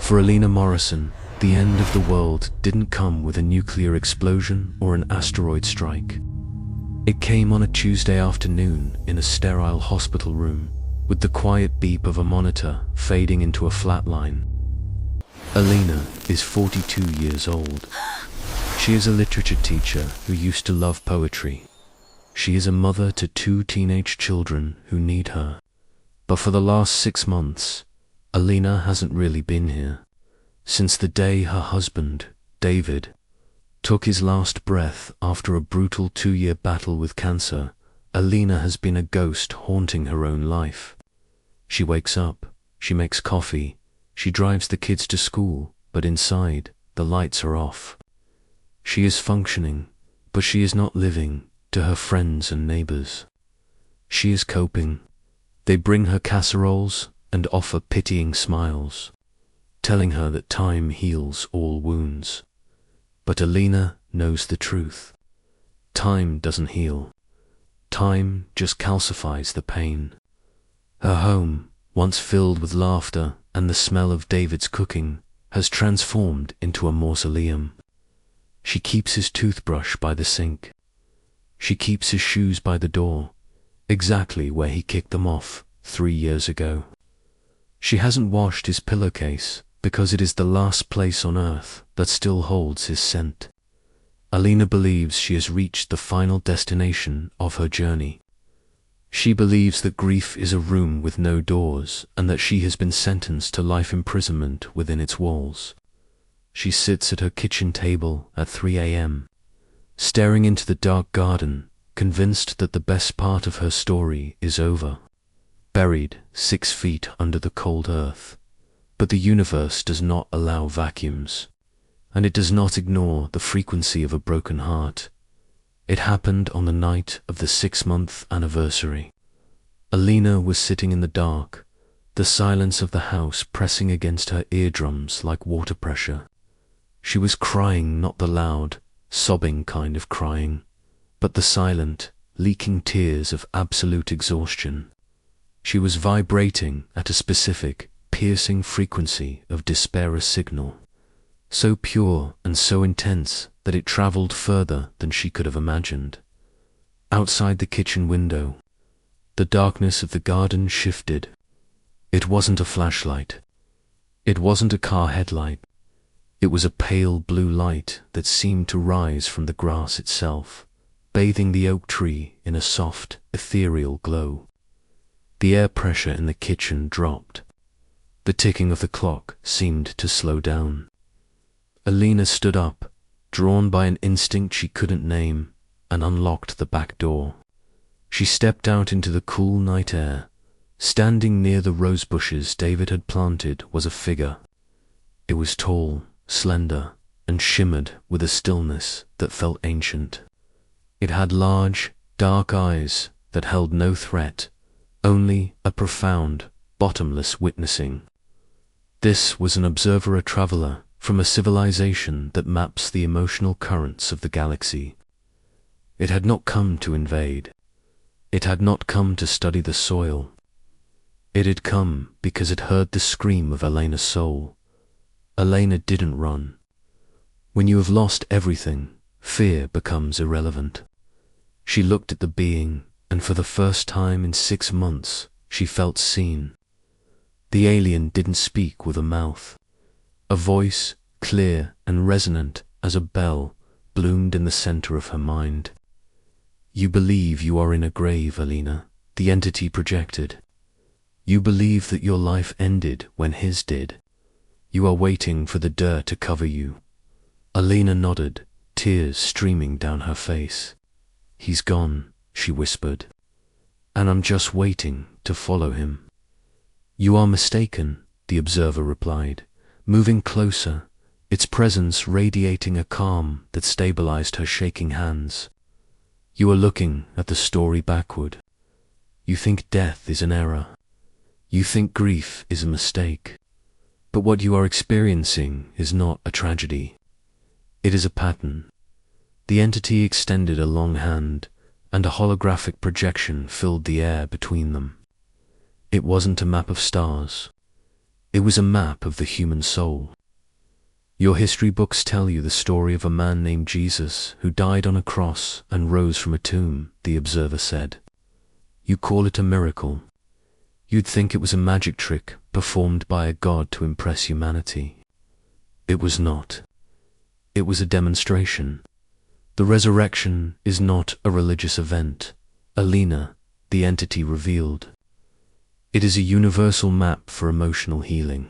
For Elena Morrison, the end of the world didn't come with a nuclear explosion or an asteroid strike. It came on a Tuesday afternoon in a sterile hospital room, with the quiet beep of a monitor fading into a flat line. Elena is 42 years old. She is a literature teacher who used to love poetry. She is a mother to 2 teenage children who need her. But for the last 6 months, Elena hasn't really been here. Since the day her husband, David, took his last breath after a brutal 2-year battle with cancer, Elena has been a ghost haunting her own life. She wakes up, she makes coffee, she drives the kids to school, but inside, the lights are off. She is functioning, but she is not living to her friends and neighbors. She is coping. They bring her casseroles and offer pitying smiles, telling her that time heals all wounds. But Elena knows the truth. Time doesn't heal. Time just calcifies the pain. Her home, once filled with laughter and the smell of David's cooking, has transformed into a mausoleum. She keeps his toothbrush by the sink. She keeps his shoes by the door, exactly where he kicked them off 3 years ago. She hasn't washed his pillowcase because it is the last place on earth that still holds his scent. Elena believes she has reached the final destination of her journey. She believes that grief is a room with no doors and that she has been sentenced to life imprisonment within its walls. She sits at her kitchen table at 3 a.m., staring into the dark garden, convinced that the best part of her story is over, buried 6 feet under the cold earth. But the universe does not allow vacuums, and it does not ignore the frequency of a broken heart. It happened on the night of the 6-month anniversary. Elena was sitting in the dark, the silence of the house pressing against her eardrums like water pressure. She was crying, not the loud, sobbing kind of crying, but the silent, leaking tears of absolute exhaustion. She was vibrating at a specific, piercing frequency of despair, a signal, so pure and so intense that it traveled further than she could have imagined. Outside the kitchen window, the darkness of the garden shifted. It wasn't a flashlight. It wasn't a car headlight. It was a pale blue light that seemed to rise from the grass itself, bathing the oak tree in a soft, ethereal glow. The air pressure in the kitchen dropped. The ticking of the clock seemed to slow down. Elena stood up, drawn by an instinct she couldn't name, and unlocked the back door. She stepped out into the cool night air. Standing near the rose bushes David had planted was a figure. It was tall, slender, and shimmered with a stillness that felt ancient. It had large, dark eyes that held no threat, only a profound, bottomless witnessing. This was an observer, a traveler from a civilization that maps the emotional currents of the galaxy. It had not come to invade. It had not come to study the soil. It had come because it heard the scream of Elena's soul. Elena didn't run. When you have lost everything, fear becomes irrelevant. She looked at the being, and for the first time in 6 months, she felt seen. The alien didn't speak with a mouth. A voice, clear and resonant as a bell, bloomed in the center of her mind. "You believe you are in a grave, Elena," the entity projected. "You believe that your life ended when his did. You are waiting for the dirt to cover you." Elena nodded, tears streaming down her face. "He's gone," she whispered, "and I'm just waiting to follow him." "You are mistaken," the observer replied, moving closer, its presence radiating a calm that stabilized her shaking hands. "You are looking at the story backward. You think death is an error. You think grief is a mistake. But what you are experiencing is not a tragedy. It is a pattern." The entity extended a long hand, and a holographic projection filled the air between them. It wasn't a map of stars. It was a map of the human soul. Your history books tell you the story of a man named Jesus who died on a cross and rose from a tomb, the observer said. You call it a miracle. You'd think it was a magic trick performed by a god to impress humanity. It was not. It was a demonstration. The resurrection is not a religious event, Elena, the entity revealed. It is a universal map for emotional healing.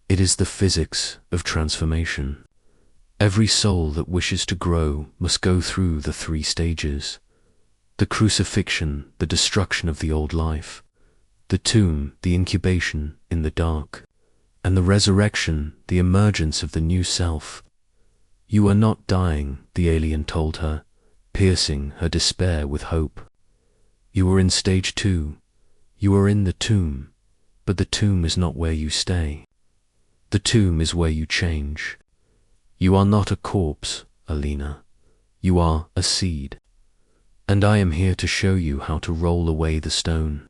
It is the physics of transformation. Every soul that wishes to grow must go through the 3 stages. The crucifixion, the destruction of the old life. The tomb, the incubation in the dark. And the resurrection, the emergence of the new self. You are not dying, the alien told her, piercing her despair with hope. You are in stage 2. You are in the tomb, but the tomb is not where you stay. The tomb is where you change. You are not a corpse, Elena. You are a seed. And I am here to show you how to roll away the stone.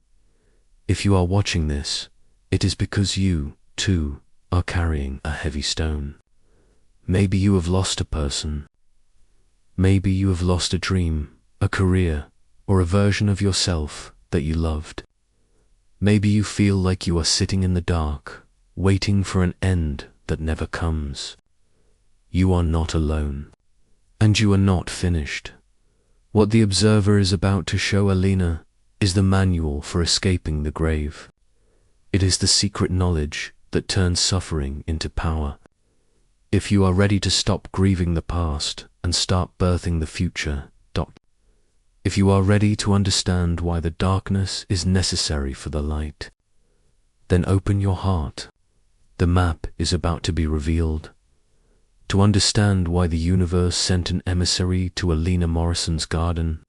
If you are watching this, it is because you, too, are carrying a heavy stone. Maybe you have lost a person. Maybe you have lost a dream, a career, or a version of yourself that you loved. Maybe you feel like you are sitting in the dark, waiting for an end that never comes. You are not alone. And you are not finished. What the observer is about to show Elena is the manual for escaping the grave. It is the secret knowledge that turns suffering into power. If you are ready to stop grieving the past and start birthing the future, if you are ready to understand why the darkness is necessary for the light, then open your heart. The map is about to be revealed. To understand why the universe sent an emissary to Elena Morrison's garden,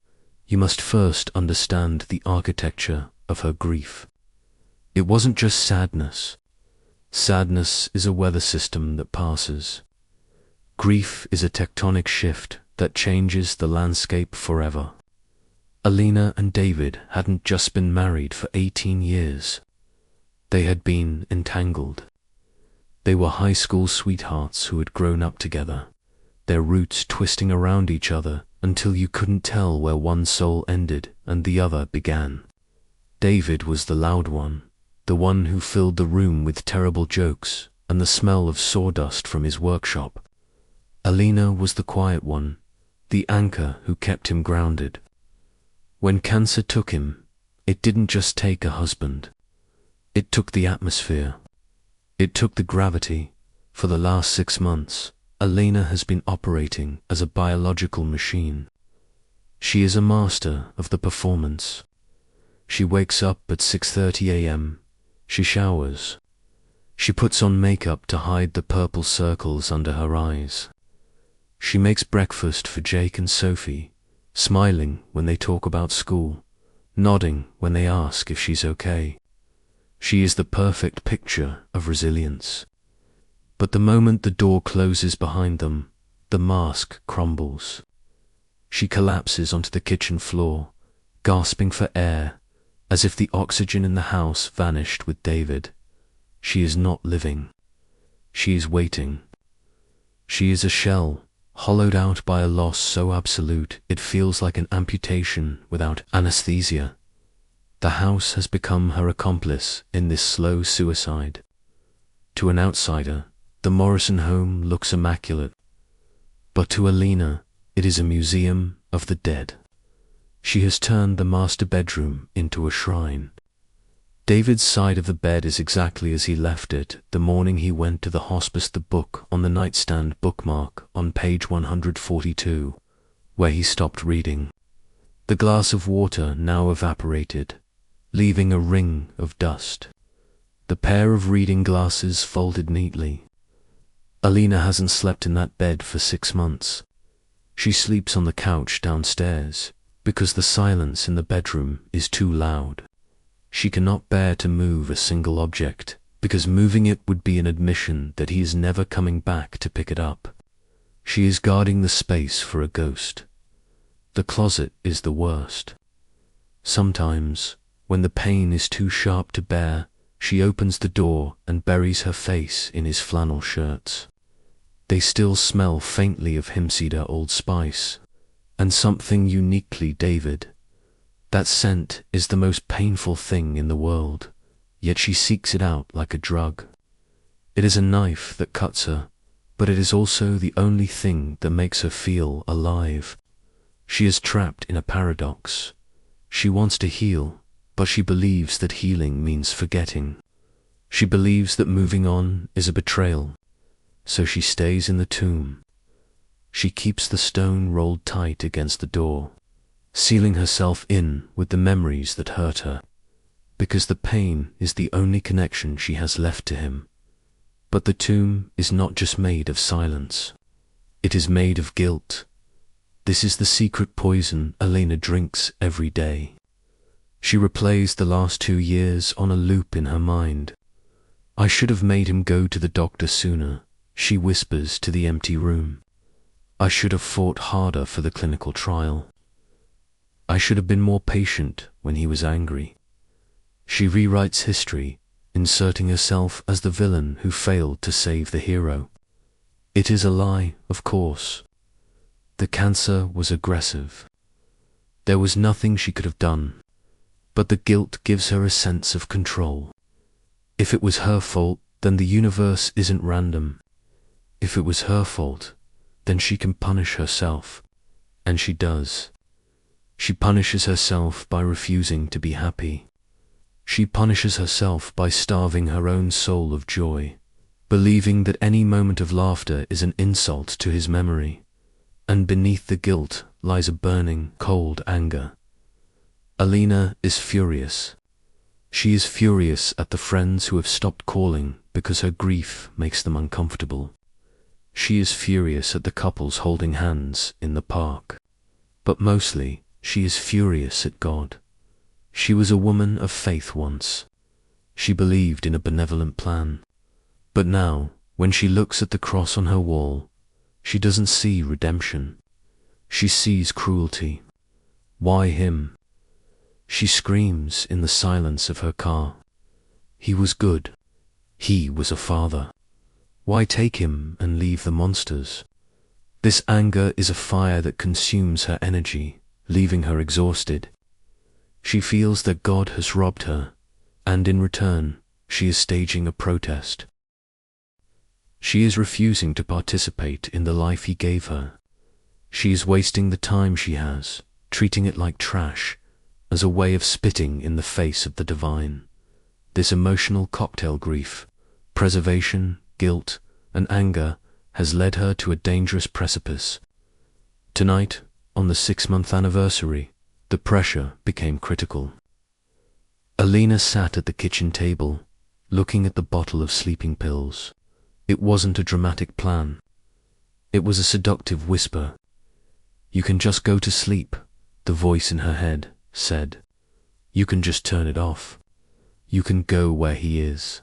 you must first understand the architecture of her grief. It wasn't just sadness. Sadness is a weather system that passes. Grief is a tectonic shift that changes the landscape forever. Elena and David hadn't just been married for 18 years. They had been entangled. They were high school sweethearts who had grown up together, their roots twisting around each other until you couldn't tell where one soul ended and the other began. David was the loud one, the one who filled the room with terrible jokes and the smell of sawdust from his workshop. Elena was the quiet one, the anchor who kept him grounded. When cancer took him, it didn't just take a husband. It took the atmosphere. It took the gravity. For the last 6 months, Elena has been operating as a biological machine. She is a master of the performance. She wakes up at 6:30 a.m. She showers. She puts on makeup to hide the purple circles under her eyes. She makes breakfast for Jake and Sophie, smiling when they talk about school, nodding when they ask if she's okay. She is the perfect picture of resilience. But the moment the door closes behind them, the mask crumbles. She collapses onto the kitchen floor, gasping for air, as if the oxygen in the house vanished with David. She is not living. She is waiting. She is a shell, hollowed out by a loss so absolute it feels like an amputation without anesthesia. The house has become her accomplice in this slow suicide. To an outsider, the Morrison home looks immaculate, but to Elena, it is a museum of the dead. She has turned the master bedroom into a shrine. David's side of the bed is exactly as he left it the morning he went to the hospice. The book on the nightstand bookmark on page 142, where he stopped reading. The glass of water now evaporated, leaving a ring of dust. The pair of reading glasses folded neatly. Elena hasn't slept in that bed for 6 months. She sleeps on the couch downstairs because the silence in the bedroom is too loud. She cannot bear to move a single object, because moving it would be an admission that he is never coming back to pick it up. She is guarding the space for a ghost. The closet is the worst. Sometimes, when the pain is too sharp to bear, she opens the door and buries her face in his flannel shirts. They still smell faintly of hempseed Old Spice, and something uniquely David. That scent is the most painful thing in the world, yet she seeks it out like a drug. It is a knife that cuts her, but it is also the only thing that makes her feel alive. She is trapped in a paradox. She wants to heal, but she believes that healing means forgetting. She believes that moving on is a betrayal, so she stays in the tomb. She keeps the stone rolled tight against the door, sealing herself in with the memories that hurt her, because the pain is the only connection she has left to him. But the tomb is not just made of silence. It is made of guilt. This is the secret poison Elena drinks every day. She replays the last 2 years on a loop in her mind. I should have made him go to the doctor sooner, she whispers to the empty room. I should have fought harder for the clinical trial. I should have been more patient when he was angry. She rewrites history, inserting herself as the villain who failed to save the hero. It is a lie, of course. The cancer was aggressive. There was nothing she could have done, but the guilt gives her a sense of control. If it was her fault, then the universe isn't random. If it was her fault, then she can punish herself, and she does. She punishes herself by refusing to be happy. She punishes herself by starving her own soul of joy, believing that any moment of laughter is an insult to his memory, and beneath the guilt lies a burning, cold anger. Elena is furious. She is furious at the friends who have stopped calling because her grief makes them uncomfortable. She is furious at the couples holding hands in the park. But mostly, she is furious at God. She was a woman of faith once. She believed in a benevolent plan. But now, when she looks at the cross on her wall, she doesn't see redemption. She sees cruelty. Why him? She screams in the silence of her car. He was good. He was a father. Why take him and leave the monsters? This anger is a fire that consumes her energy, leaving her exhausted. She feels that God has robbed her, and in return, she is staging a protest. She is refusing to participate in the life he gave her. She is wasting the time she has, treating it like trash, as a way of spitting in the face of the divine. This emotional cocktail grief, preservation, guilt, and anger has led her to a dangerous precipice. Tonight, on the 6-month anniversary, the pressure became critical. Elena sat at the kitchen table, looking at the bottle of sleeping pills. It wasn't a dramatic plan. It was a seductive whisper. You can just go to sleep, the voice in her head said. You can just turn it off. You can go where he is.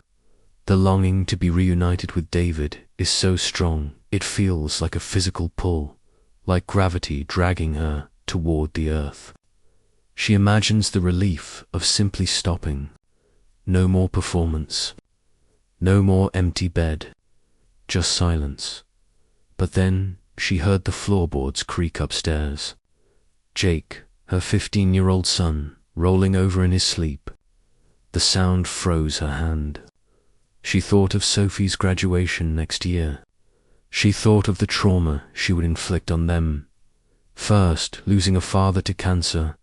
The longing to be reunited with David is so strong, it feels like a physical pull, like gravity dragging her toward the earth. She imagines the relief of simply stopping. No more performance. No more empty bed. Just silence. But then she heard the floorboards creak upstairs. Jake, her 15-year-old son, rolling over in his sleep. The sound froze her hand. She thought of Sophie's graduation next year. She thought of the trauma she would inflict on them. First, losing a father to cancer,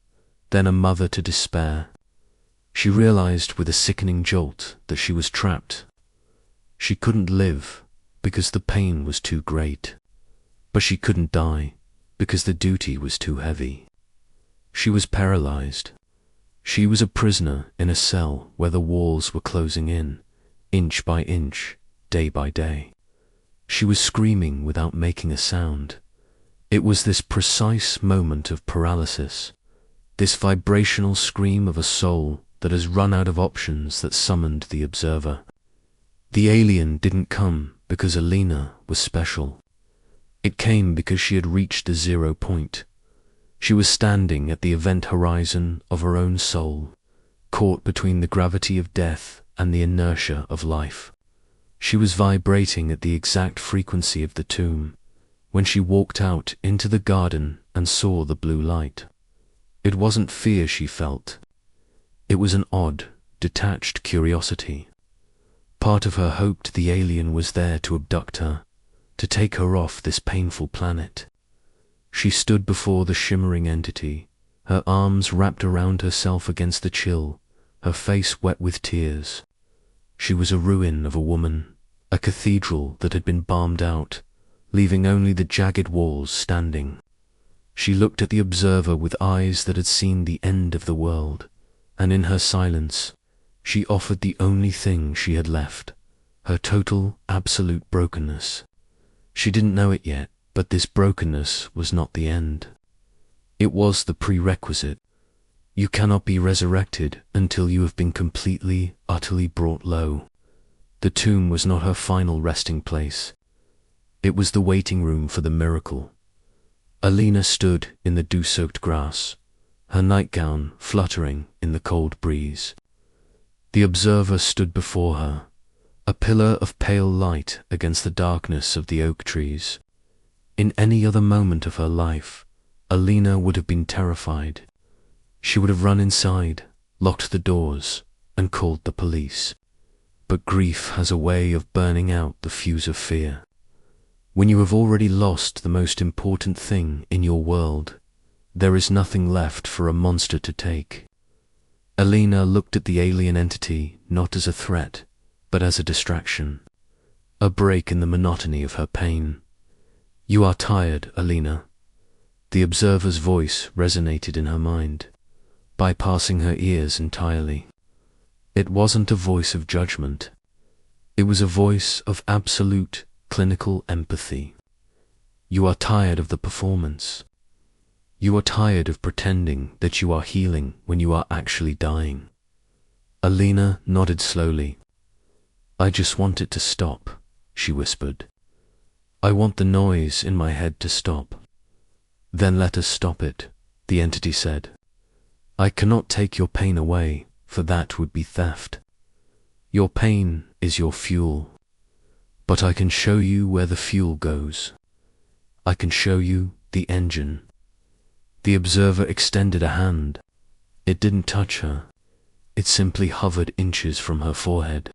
then a mother to despair. She realized with a sickening jolt that she was trapped. She couldn't live because the pain was too great, but she couldn't die because the duty was too heavy. She was paralyzed. She was a prisoner in a cell where the walls were closing in, inch by inch, day by day. She was screaming without making a sound. It was this precise moment of paralysis, this vibrational scream of a soul that has run out of options that summoned the observer. The alien didn't come because Elena was special. It came because she had reached the 0 point. She was standing at the event horizon of her own soul, caught between the gravity of death and the inertia of life. She was vibrating at the exact frequency of the tomb when she walked out into the garden and saw the blue light. It wasn't fear she felt. It was an odd, detached curiosity. Part of her hoped the alien was there to abduct her, to take her off this painful planet. She stood before the shimmering entity, her arms wrapped around herself against the chill, her face wet with tears. She was a ruin of a woman, a cathedral that had been bombed out, leaving only the jagged walls standing. She looked at the observer with eyes that had seen the end of the world, and in her silence, she offered the only thing she had left, her total, absolute brokenness. She didn't know it yet, but this brokenness was not the end. It was the prerequisite. You cannot be resurrected until you have been completely, utterly brought low. The tomb was not her final resting place. It was the waiting room for the miracle. Elena stood in the dew-soaked grass, her nightgown fluttering in the cold breeze. The observer stood before her, a pillar of pale light against the darkness of the oak trees. In any other moment of her life, Elena would have been terrified. She would have run inside, locked the doors, and called the police. But grief has a way of burning out the fuse of fear. When you have already lost the most important thing in your world, there is nothing left for a monster to take. Elena looked at the alien entity not as a threat, but as a distraction, a break in the monotony of her pain. "You are tired, Elena." The observer's voice resonated in her mind, bypassing her ears entirely. It wasn't a voice of judgment. It was a voice of absolute, clinical empathy. You are tired of the performance. You are tired of pretending that you are healing when you are actually dying. Elena nodded slowly. "I just want it to stop," she whispered. "I want the noise in my head to stop." "Then let us stop it," the entity said. "I cannot take your pain away, for that would be theft. Your pain is your fuel. But I can show you where the fuel goes. I can show you the engine." The observer extended a hand. It didn't touch her. It simply hovered inches from her forehead.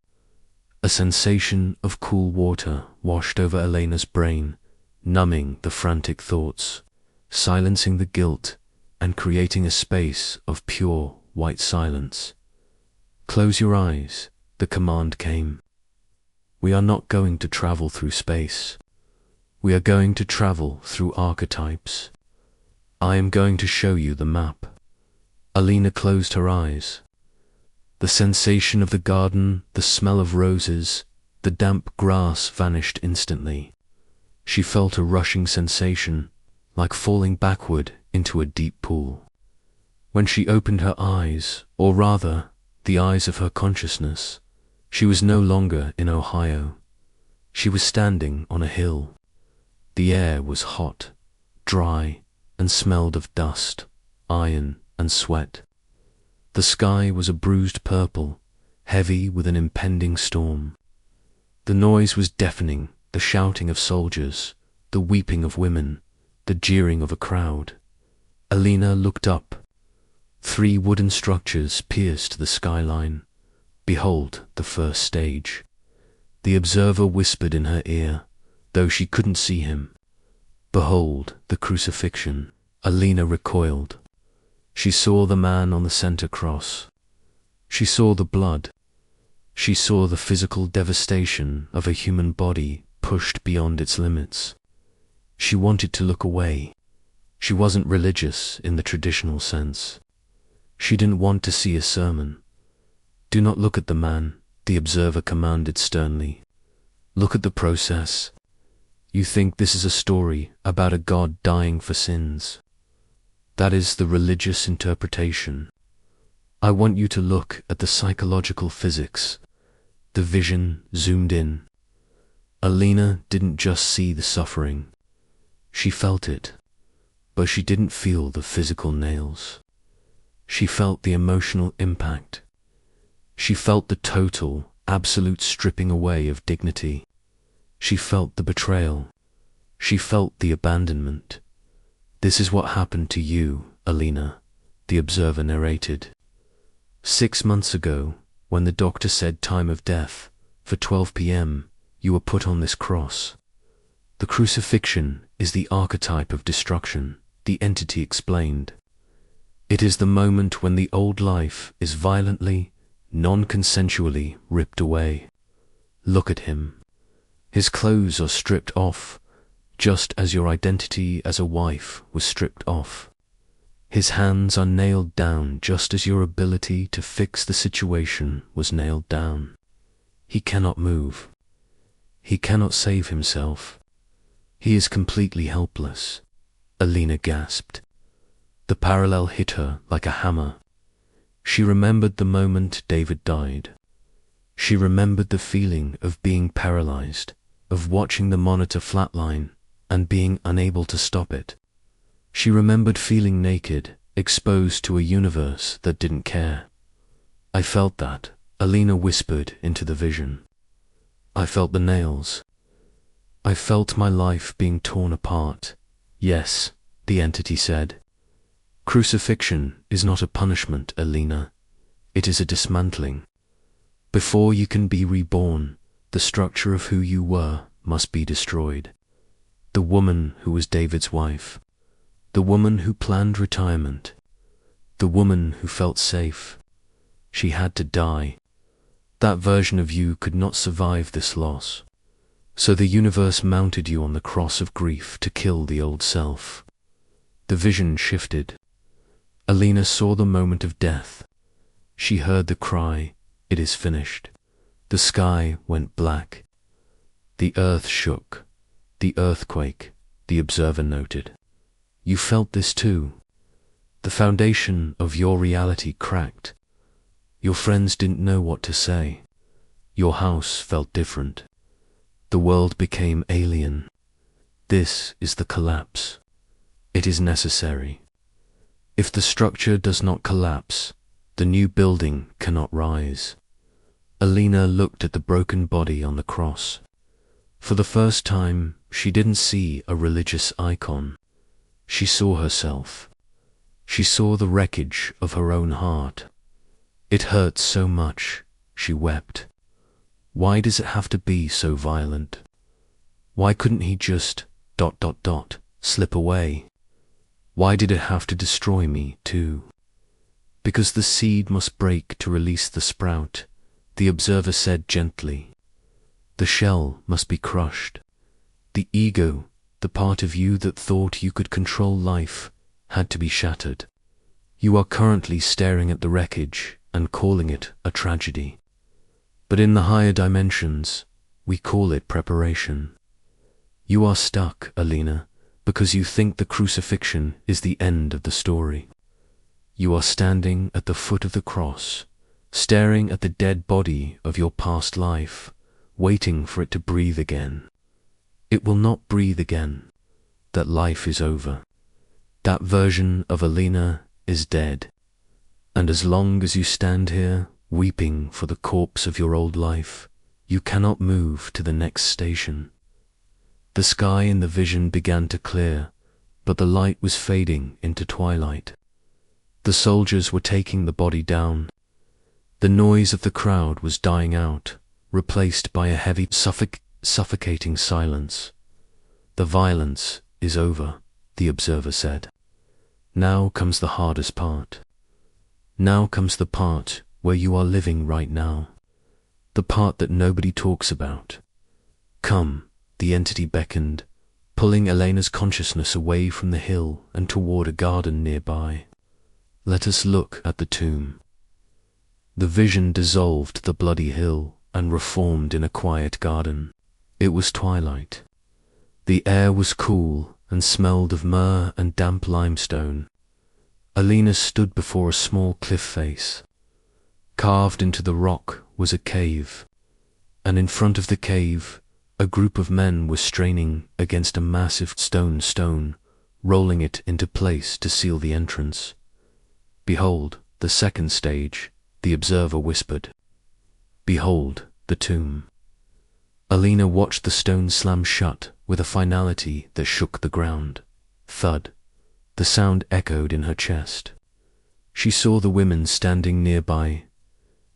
A sensation of cool water washed over Elena's brain, numbing the frantic thoughts, silencing the guilt, and creating a space of pure white silence. "Close your eyes," the command came. "We are not going to travel through space. We are going to travel through archetypes. I am going to show you the map." Elena closed her eyes. The sensation of the garden, the smell of roses, the damp grass vanished instantly. She felt a rushing sensation, like falling backward into a deep pool. When she opened her eyes, or rather, the eyes of her consciousness, she was no longer in Ohio. She was standing on a hill. The air was hot, dry, and smelled of dust, iron, and sweat. The sky was a bruised purple, heavy with an impending storm. The noise was deafening, the shouting of soldiers, the weeping of women, the jeering of a crowd. Elena looked up. 3 wooden structures pierced the skyline. "Behold the first stage." The observer whispered in her ear, though she couldn't see him. "Behold the crucifixion." Elena recoiled. She saw the man on the center cross. She saw the blood. She saw the physical devastation of a human body pushed beyond its limits. She wanted to look away. She wasn't religious in the traditional sense. She didn't want to see a sermon. "Do not look at the man," the observer commanded sternly. "Look at the process. You think this is a story about a God dying for sins. That is the religious interpretation. I want you to look at the psychological physics." The vision zoomed in. Elena didn't just see the suffering. She felt it, but she didn't feel the physical nails. She felt the emotional impact, She felt the total, absolute stripping away of dignity. She felt the betrayal. She felt the abandonment. "This is what happened to you, Elena," the observer narrated. "6 months ago, when the doctor said time of death, for 12 p.m., you were put on this cross. The crucifixion is the archetype of destruction," the entity explained. "It is the moment when the old life is violently, non-consensually ripped away. Look at him. His clothes are stripped off, just as your identity as a wife was stripped off. His hands are nailed down just as your ability to fix the situation was nailed down. He cannot move. He cannot save himself. He is completely helpless." Elena gasped. The parallel hit her like a hammer. She remembered the moment David died. She remembered the feeling of being paralyzed, of watching the monitor flatline and being unable to stop it. She remembered feeling naked, exposed to a universe that didn't care. "I felt that," Elena whispered into the vision. "I felt the nails. I felt my life being torn apart." "Yes," the entity said. "Crucifixion is not a punishment, Elena. It is a dismantling. Before you can be reborn, the structure of who you were must be destroyed. The woman who was David's wife, the woman who planned retirement, the woman who felt safe, she had to die. That version of you could not survive this loss. So the universe mounted you on the cross of grief to kill the old self." The vision shifted. Elena saw the moment of death. She heard the cry, "It is finished." The sky went black. The earth shook. The earthquake, the observer noted. "You felt this too. The foundation of your reality cracked. Your friends didn't know what to say. Your house felt different. The world became alien. This is the collapse. It is necessary. If the structure does not collapse, the new building cannot rise." Elena looked at the broken body on the cross. For the first time, she didn't see a religious icon. She saw herself. She saw the wreckage of her own heart. "It hurts so much," she wept. "Why does it have to be so violent? Why couldn't he just ... slip away? Why did it have to destroy me too?" "Because the seed must break to release the sprout," the observer said gently. "The shell must be crushed. The ego, the part of you that thought you could control life, had to be shattered. You are currently staring at the wreckage and calling it a tragedy. But in the higher dimensions, we call it preparation. You are stuck, Elena, because you think the crucifixion is the end of the story. You are standing at the foot of the cross, staring at the dead body of your past life, waiting for it to breathe again. It will not breathe again. That life is over. That version of Elena is dead. And as long as you stand here, weeping for the corpse of your old life, you cannot move to the next station." The sky in the vision began to clear, but the light was fading into twilight. The soldiers were taking the body down. The noise of the crowd was dying out, replaced by a heavy, suffocating silence. "The violence is over," the observer said. "Now comes the hardest part. Now comes the part where you are living right now. The part that nobody talks about. Come," the entity beckoned, pulling Elena's consciousness away from the hill and toward a garden nearby. "Let us look at the tomb." The vision dissolved the bloody hill and reformed in a quiet garden. It was twilight. The air was cool and smelled of myrrh and damp limestone. Elena stood before a small cliff face. Carved into the rock was a cave, and in front of the cave, a group of men were straining against a massive stone, rolling it into place to seal the entrance. "Behold, the second stage," the observer whispered. Behold, the tomb. Elena watched the stone slam shut with a finality that shook the ground. Thud. The sound echoed in her chest. She saw the women standing nearby,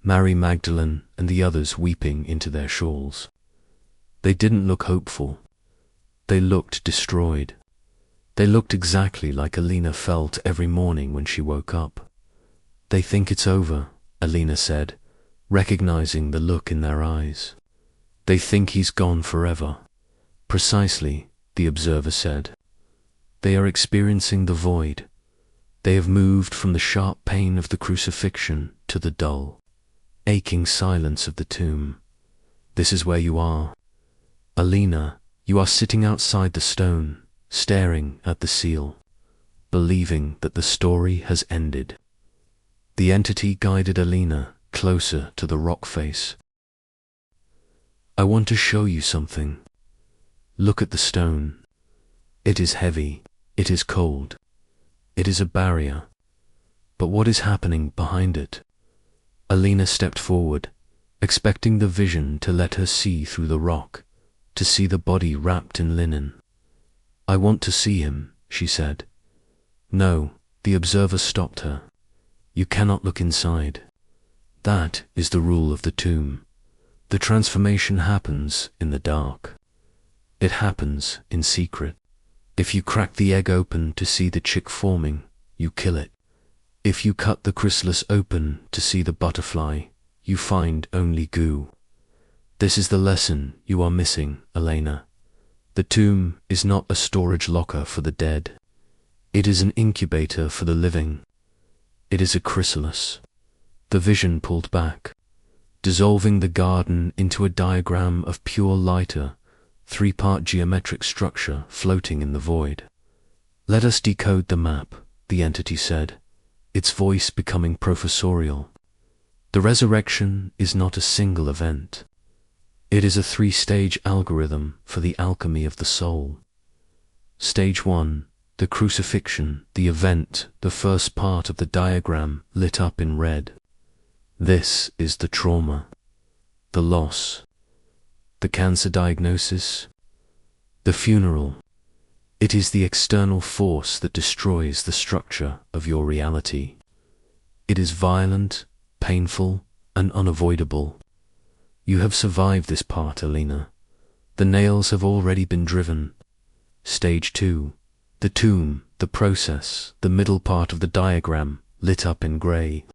Mary Magdalene and the others weeping into their shawls. They didn't look hopeful. They looked destroyed. They looked exactly like Elena felt every morning when she woke up. They think it's over, Elena said, recognizing the look in their eyes. They think he's gone forever. Precisely, the observer said. They are experiencing the void. They have moved from the sharp pain of the crucifixion to the dull, aching silence of the tomb. This is where you are. Elena, you are sitting outside the stone, staring at the seal, believing that the story has ended. The entity guided Elena closer to the rock face. I want to show you something. Look at the stone. It is heavy. It is cold. It is a barrier. But what is happening behind it? Elena stepped forward, expecting the vision to let her see through the rock, to see the body wrapped in linen. I want to see him, she said. No, the observer stopped her. You cannot look inside. That is the rule of the tomb. The transformation happens in the dark. It happens in secret. If you crack the egg open to see the chick forming, you kill it. If you cut the chrysalis open to see the butterfly, you find only goo. This is the lesson you are missing, Elena. The tomb is not a storage locker for the dead. It is an incubator for the living. It is a chrysalis. The vision pulled back, dissolving the garden into a diagram of pure lighter, three-part geometric structure floating in the void. Let us decode the map, the entity said, its voice becoming professorial. The resurrection is not a single event. It is a three-stage algorithm for the alchemy of the soul. Stage 1, the crucifixion, the event, the first part of the diagram lit up in red. This is the trauma, the loss, the cancer diagnosis, the funeral. It is the external force that destroys the structure of your reality. It is violent, painful, and unavoidable. You have survived this part, Elena. The nails have already been driven. Stage 2, the tomb, the process, the middle part of the diagram, lit up in grey.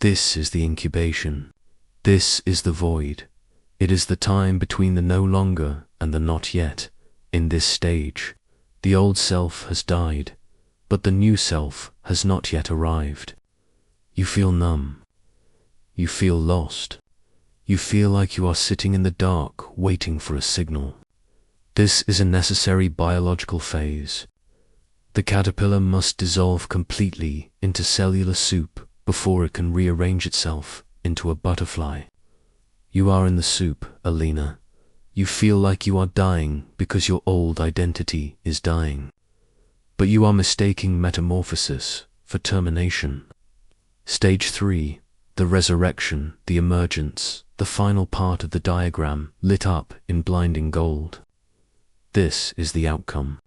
This is the incubation. This is the void. It is the time between the no longer and the not yet. In this stage, the old self has died, but the new self has not yet arrived. You feel numb. You feel lost. You feel like you are sitting in the dark waiting for a signal. This is a necessary biological phase. The caterpillar must dissolve completely into cellular soup before it can rearrange itself into a butterfly. You are in the soup, Elena. You feel like you are dying because your old identity is dying. But you are mistaking metamorphosis for termination. Stage 3, the resurrection, the emergence, the final part of the diagram lit up in blinding gold. This is the outcome.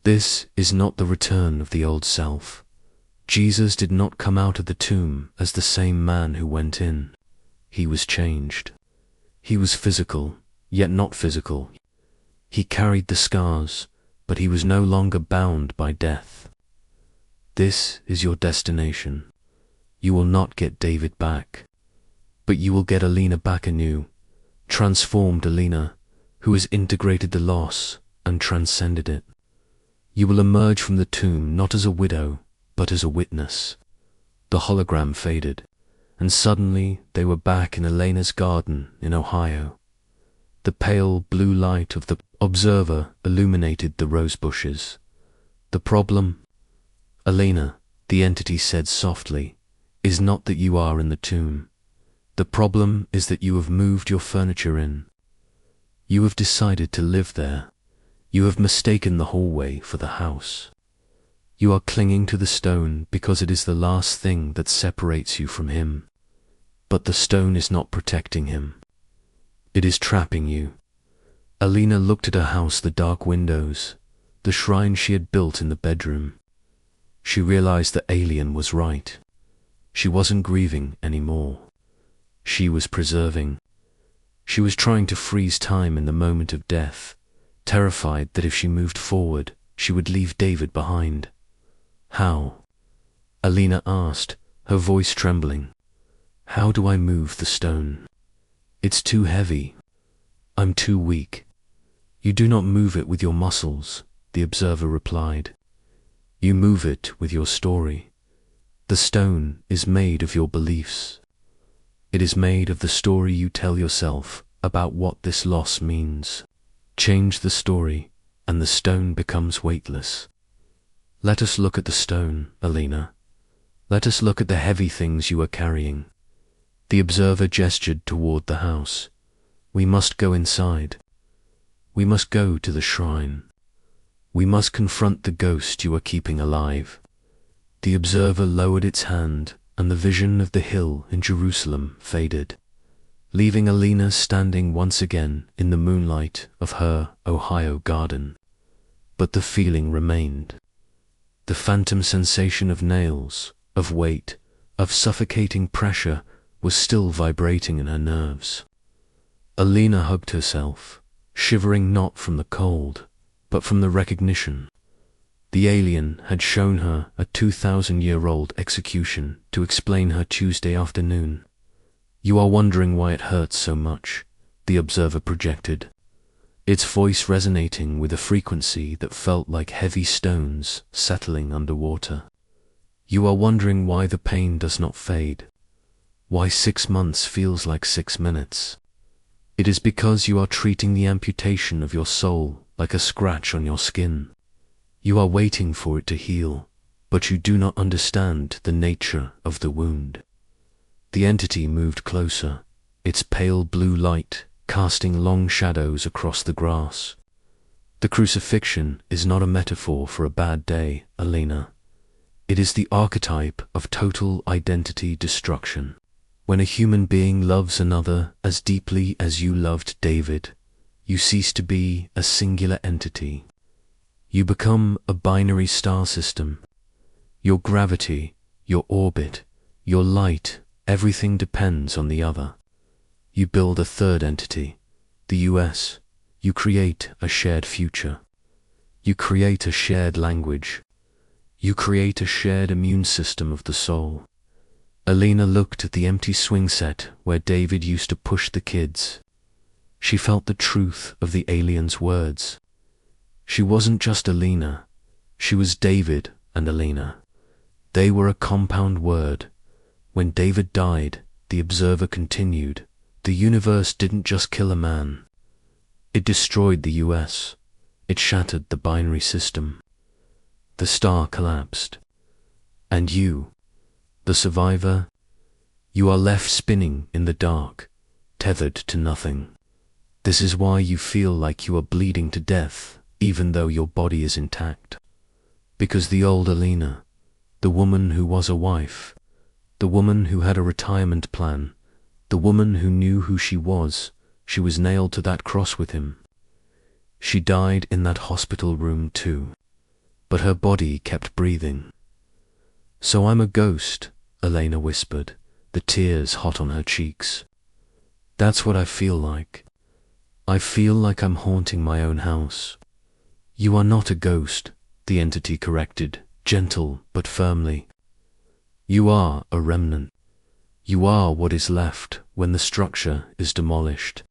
This is not the return of the old self. Jesus did not come out of the tomb as the same man who went in. He was changed. He was physical, yet not physical. He carried the scars, but he was no longer bound by death. This is your destination. You will not get David back, but you will get Elena back anew, transformed Elena, who has integrated the loss and transcended it. You will emerge from the tomb not as a widow, but as a witness. The hologram faded, and suddenly they were back in Elena's garden in Ohio. The pale blue light of the observer illuminated the rose bushes. The problem, Elena, the entity said softly, is not that you are in the tomb. The problem is that you have moved your furniture in. You have decided to live there. You have mistaken the hallway for the house. You are clinging to the stone because it is the last thing that separates you from him. But the stone is not protecting him. It is trapping you. Elena looked at her house, the dark windows, the shrine she had built in the bedroom. She realized the alien was right. She wasn't grieving anymore. She was preserving. She was trying to freeze time in the moment of death, terrified that if she moved forward, she would leave David behind. How? Elena asked, her voice trembling. How do I move the stone? It's too heavy. I'm too weak. You do not move it with your muscles, the observer replied. You move it with your story. The stone is made of your beliefs. It is made of the story you tell yourself about what this loss means. Change the story, and the stone becomes weightless. Let us look at the stone, Elena. Let us look at the heavy things you are carrying. The observer gestured toward the house. We must go inside. We must go to the shrine. We must confront the ghost you are keeping alive. The observer lowered its hand, and the vision of the hill in Jerusalem faded, leaving Elena standing once again in the moonlight of her Ohio garden. But the feeling remained. The phantom sensation of nails, of weight, of suffocating pressure was still vibrating in her nerves. Elena hugged herself, shivering not from the cold, but from the recognition. The alien had shown her a 2,000-year-old execution to explain her Tuesday afternoon. You are wondering why it hurts so much, the observer projected, its voice resonating with a frequency that felt like heavy stones settling underwater. You are wondering why the pain does not fade, why 6 months feels like 6 minutes. It is because you are treating the amputation of your soul like a scratch on your skin. You are waiting for it to heal, but you do not understand the nature of the wound. The entity moved closer, its pale blue light casting long shadows across the grass. The crucifixion is not a metaphor for a bad day, Elena. It is the archetype of total identity destruction. When a human being loves another as deeply as you loved David, you cease to be a singular entity. You become a binary star system. Your gravity, your orbit, your light, everything depends on the other. You build a third entity, the US. You create a shared future. You create a shared language. You create a shared immune system of the soul. Elena looked at the empty swing set where David used to push the kids. She felt the truth of the alien's words. She wasn't just Elena, she was David and Elena. They were a compound word. When David died, the observer continued, the universe didn't just kill a man. It destroyed the US. It shattered the binary system. The star collapsed. And you, the survivor, you are left spinning in the dark, tethered to nothing. This is why you feel like you are bleeding to death, even though your body is intact. Because the old Elena, the woman who was a wife, the woman who had a retirement plan, the woman who knew who she was nailed to that cross with him. She died in that hospital room too, but her body kept breathing. So I'm a ghost, Elena whispered, the tears hot on her cheeks. That's what I feel like. I feel like I'm haunting my own house. You are not a ghost, the entity corrected, gentle but firmly. You are a remnant. You are what is left when the structure is demolished.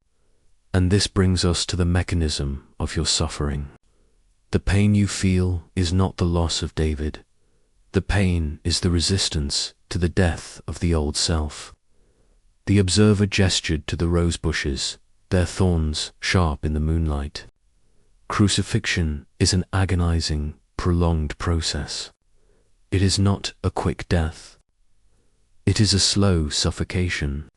And this brings us to the mechanism of your suffering. The pain you feel is not the loss of David. The pain is the resistance to the death of the old self. The observer gestured to the rose bushes, their thorns sharp in the moonlight. Crucifixion is an agonizing, prolonged process. It is not a quick death. It is a slow suffocation.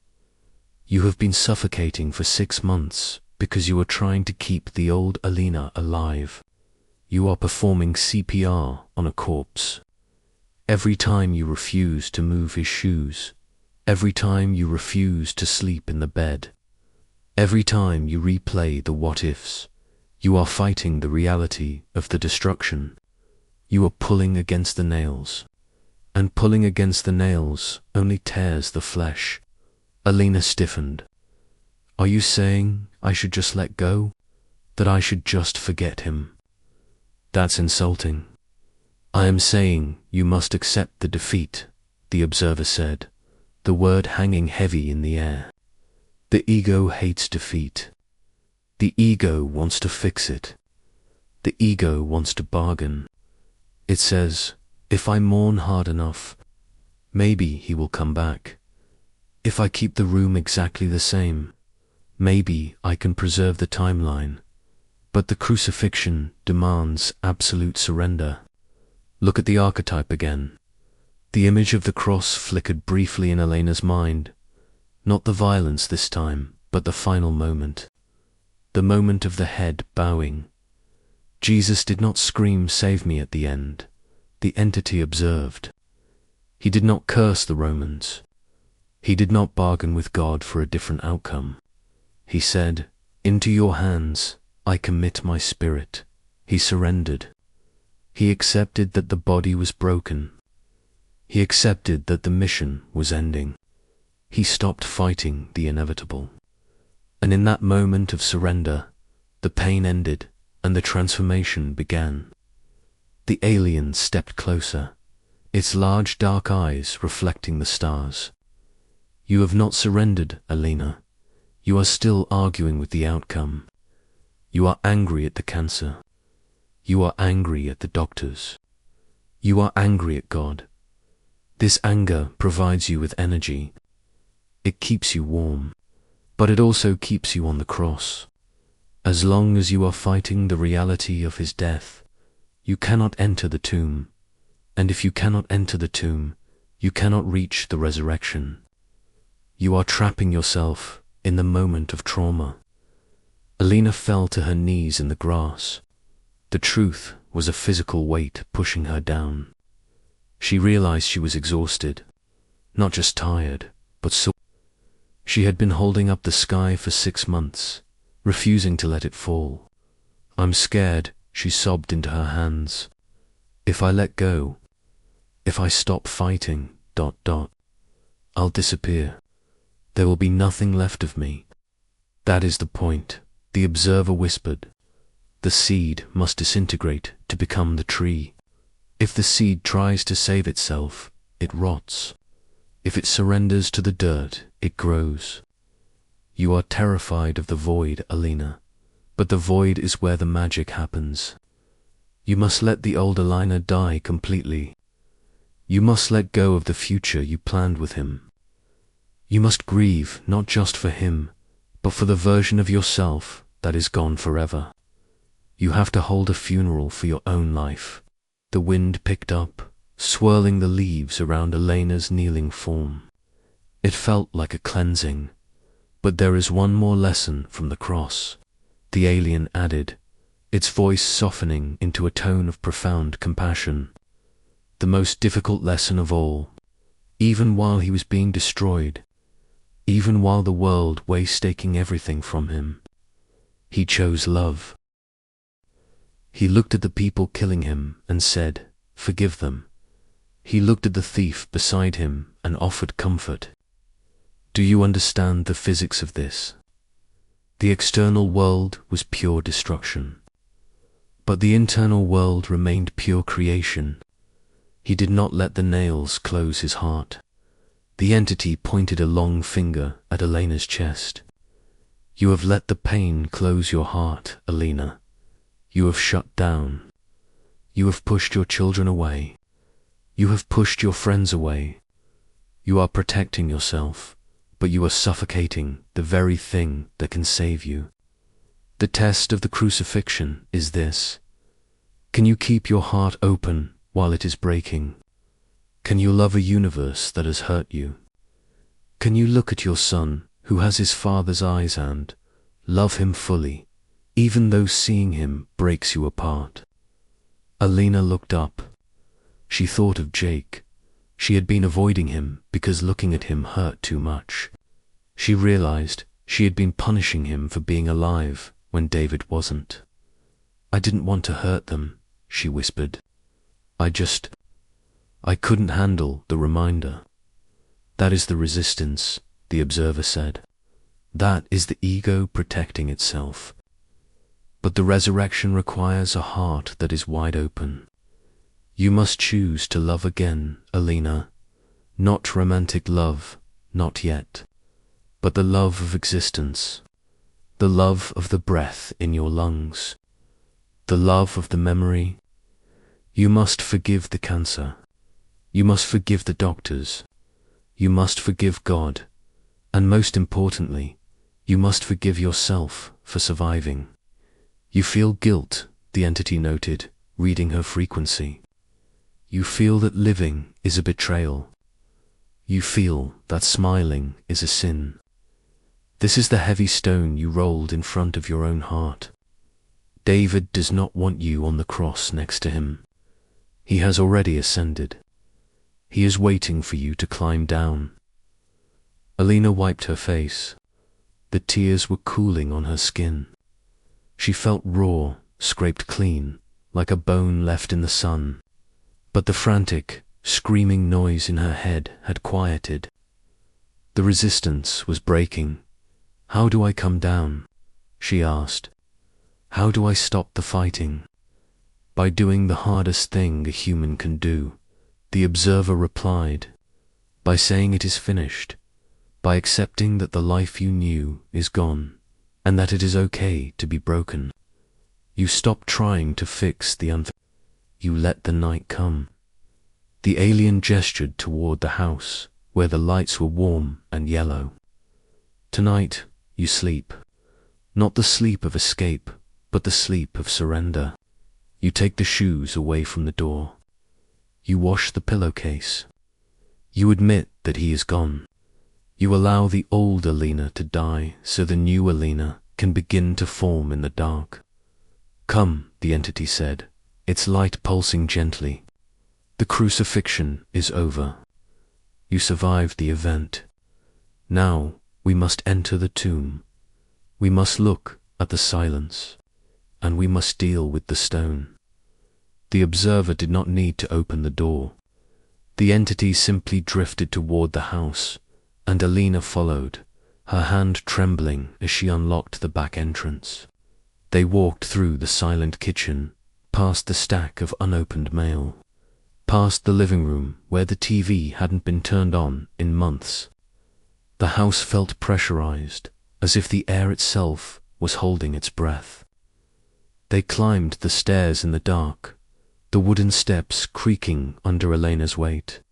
You have been suffocating for 6 months because you are trying to keep the old Elena alive. You are performing CPR on a corpse. Every time you refuse to move his shoes, every time you refuse to sleep in the bed, every time you replay the what-ifs, you are fighting the reality of the destruction. You are pulling against the nails, and pulling against the nails only tears the flesh. Elena stiffened. Are you saying I should just let go? That I should just forget him? That's insulting. I am saying you must accept the defeat, the observer said, the word hanging heavy in the air. The ego hates defeat. The ego wants to fix it. The ego wants to bargain. It says, if I mourn hard enough, maybe he will come back. If I keep the room exactly the same, maybe I can preserve the timeline. But the crucifixion demands absolute surrender. Look at the archetype again. The image of the cross flickered briefly in Elena's mind. Not the violence this time, but the final moment. The moment of the head bowing. Jesus did not scream, "Save me," at the end. The entity observed. He did not curse the Romans. He did not bargain with God for a different outcome. He said, "Into your hands I commit my spirit." He surrendered. He accepted that the body was broken. He accepted that the mission was ending. He stopped fighting the inevitable. And in that moment of surrender, the pain ended and the transformation began. The alien stepped closer, its large dark eyes reflecting the stars. You have not surrendered, Elena. You are still arguing with the outcome. You are angry at the cancer. You are angry at the doctors. You are angry at God. This anger provides you with energy. It keeps you warm, but it also keeps you on the cross. As long as you are fighting the reality of his death, you cannot enter the tomb. And if you cannot enter the tomb, you cannot reach the resurrection. You are trapping yourself in the moment of trauma. Elena fell to her knees in the grass. The truth was a physical weight pushing her down. She realized she was exhausted, not just tired, but so. She had been holding up the sky for 6 months, refusing to let it fall. I'm scared, she sobbed into her hands. If I let go, if I stop fighting, I'll disappear. There will be nothing left of me. That is the point, the observer whispered. The seed must disintegrate to become the tree. If the seed tries to save itself, it rots. If it surrenders to the dirt, it grows. You are terrified of the void, Elena, but the void is where the magic happens. You must let the old Elena die completely. You must let go of the future you planned with him. You must grieve not just for him, but for the version of yourself that is gone forever. You have to hold a funeral for your own life. The wind picked up, swirling the leaves around Elena's kneeling form. It felt like a cleansing. But there is one more lesson from the cross, the alien added, its voice softening into a tone of profound compassion. The most difficult lesson of all, even while he was being destroyed, even while the world was taking everything from him, he chose love. He looked at the people killing him and said, "Forgive them." He looked at the thief beside him and offered comfort. Do you understand the physics of this? The external world was pure destruction, but the internal world remained pure creation. He did not let the nails close his heart. The entity pointed a long finger at Elena's chest. You have let the pain close your heart, Elena. You have shut down. You have pushed your children away. You have pushed your friends away. You are protecting yourself, but you are suffocating the very thing that can save you. The test of the crucifixion is this. Can you keep your heart open while it is breaking? Can you love a universe that has hurt you? Can you look at your son, who has his father's eyes, and love him fully, even though seeing him breaks you apart? Elena looked up. She thought of Jake. She had been avoiding him because looking at him hurt too much. She realized she had been punishing him for being alive when David wasn't. "I didn't want to hurt them," she whispered. I couldn't handle the reminder." "That is the resistance," the observer said. "That is the ego protecting itself. But the resurrection requires a heart that is wide open. You must choose to love again, Elena. Not romantic love, not yet, but the love of existence, the love of the breath in your lungs, the love of the memory. You must forgive the cancer. You must forgive the doctors. You must forgive God. And most importantly, you must forgive yourself for surviving. You feel guilt," the entity noted, reading her frequency. "You feel that living is a betrayal. You feel that smiling is a sin. This is the heavy stone you rolled in front of your own heart. David does not want you on the cross next to him. He has already ascended. He is waiting for you to climb down." Elena wiped her face. The tears were cooling on her skin. She felt raw, scraped clean, like a bone left in the sun. But the frantic, screaming noise in her head had quieted. The resistance was breaking. "How do I come down?" she asked. "How do I stop the fighting?" "By doing the hardest thing a human can do," the observer replied. "By saying it is finished. By accepting that the life you knew is gone, and that it is okay to be broken. You stop trying to fix the You let the night come." The alien gestured toward the house, where the lights were warm and yellow. "Tonight, you sleep. Not the sleep of escape, but the sleep of surrender. You take the shoes away from the door. You wash the pillowcase. You admit that he is gone. You allow the old Elena to die so the new Elena can begin to form in the dark." "Come," the entity said, its light pulsing gently. "The crucifixion is over. You survived the event. Now we must enter the tomb. We must look at the silence, and we must deal with the stone." The observer did not need to open the door. The entity simply drifted toward the house, and Elena followed, her hand trembling as she unlocked the back entrance. They walked through the silent kitchen, past the stack of unopened mail, past the living room where the TV hadn't been turned on in months. The house felt pressurized, as if the air itself was holding its breath. They climbed the stairs in the dark, the wooden steps creaking under Elena's weight,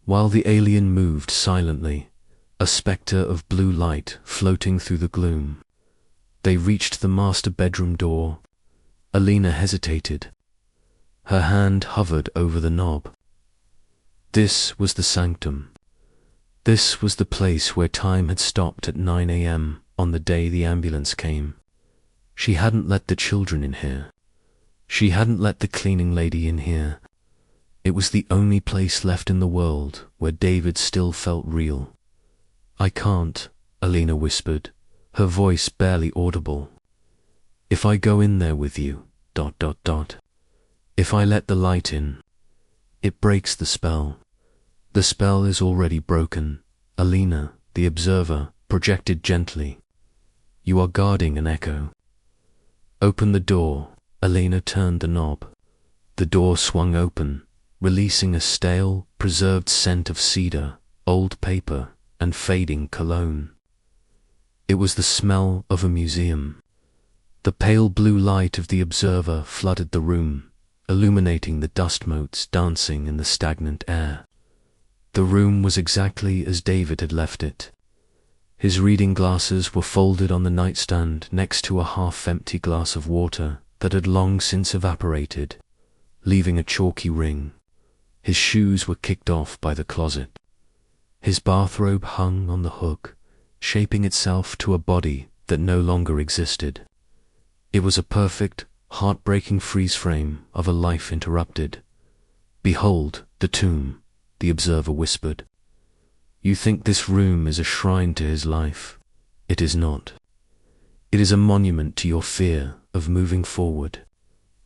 while the alien moved silently, a spectre of blue light floating through the gloom. They reached the master bedroom door. Elena hesitated. Her hand hovered over the knob. This was the sanctum. This was the place where time had stopped at 9 a.m. on the day the ambulance came. She hadn't let the children in here. She hadn't let the cleaning lady in here. It was the only place left in the world where David still felt real. "I can't," Elena whispered, her voice barely audible. "If I go in there with you, ... If I let the light in, it breaks the spell. The spell is already broken," Elena, the observer, projected gently. "You are guarding an echo." "Open the door." Elena turned the knob. The door swung open, releasing a stale, preserved scent of cedar, old paper, and fading cologne. It was the smell of a museum. The pale blue light of the observer flooded the room, illuminating the dust motes dancing in the stagnant air. The room was exactly as David had left it. His reading glasses were folded on the nightstand next to a half-empty glass of water that had long since evaporated, leaving a chalky ring. His shoes were kicked off by the closet. His bathrobe hung on the hook, shaping itself to a body that no longer existed. It was a perfect, heartbreaking freeze frame of a life interrupted. Behold the tomb, the observer whispered. You think this room is a shrine to his life. It is not. It is a monument to your fear of moving forward.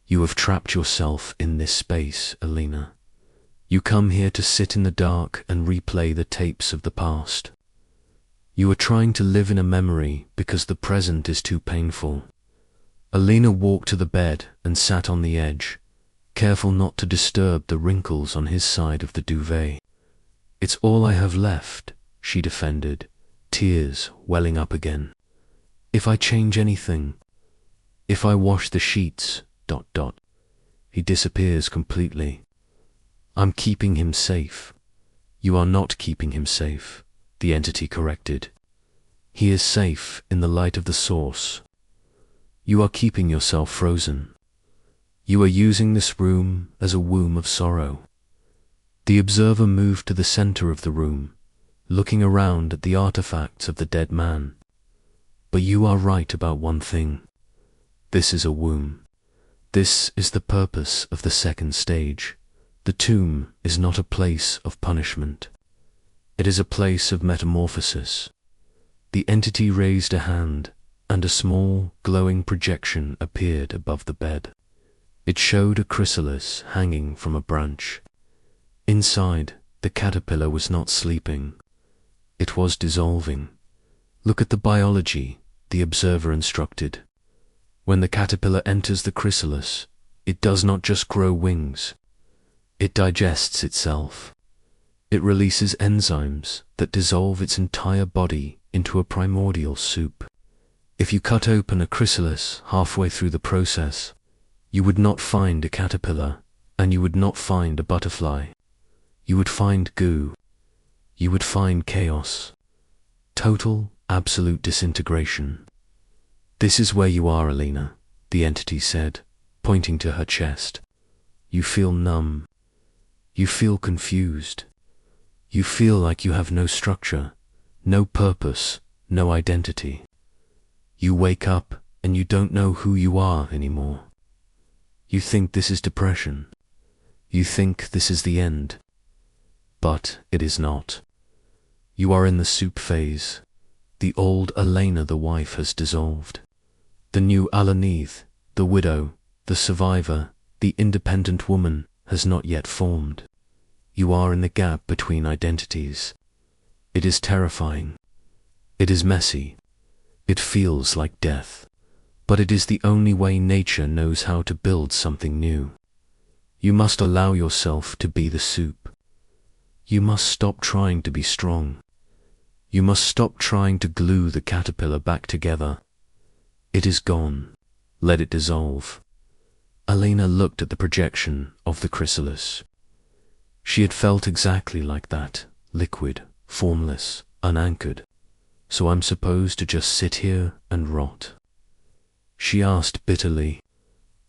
You have trapped yourself in this space, Elena. You come here to sit in the dark and replay the tapes of the past. You are trying to live in a memory because the present is too painful. Elena walked to the bed and sat on the edge, careful not to disturb the wrinkles on his side of the duvet. It's all I have left, she defended, tears welling up again. If I change anything, if I wash the sheets, ... He disappears completely. I'm keeping him safe. You are not keeping him safe, the entity corrected. He is safe in the light of the source. You are keeping yourself frozen. You are using this room as a womb of sorrow. The observer moved to the center of the room, looking around at the artifacts of the dead man. But you are right about one thing. This is a womb. This is the purpose of the second stage. The tomb is not a place of punishment. It is a place of metamorphosis. The entity raised a hand, and a small, glowing projection appeared above the bed. It showed a chrysalis hanging from a branch. Inside, the caterpillar was not sleeping. It was dissolving. Look at the biology, the observer instructed. When the caterpillar enters the chrysalis, it does not just grow wings. It digests itself. It releases enzymes that dissolve its entire body into a primordial soup. If you cut open a chrysalis halfway through the process, you would not find a caterpillar, and you would not find a butterfly. You would find goo. You would find chaos. Total, absolute disintegration. This is where you are, Elena, the entity said, pointing to her chest. You feel numb. You feel confused. You feel like you have no structure, no purpose, no identity. You wake up and you don't know who you are anymore. You think this is depression. You think this is the end. But it is not. You are in the soup phase. The old Elena, the wife, has dissolved. The new Alanith, the widow, the survivor, the independent woman, has not yet formed. You are in the gap between identities. It is terrifying. It is messy. It feels like death. But it is the only way nature knows how to build something new. You must allow yourself to be the soup. You must stop trying to be strong. You must stop trying to glue the caterpillar back together. It is gone. Let it dissolve. Elena looked at the projection of the chrysalis. She had felt exactly like that, liquid, formless, unanchored. So I'm supposed to just sit here and rot? She asked bitterly.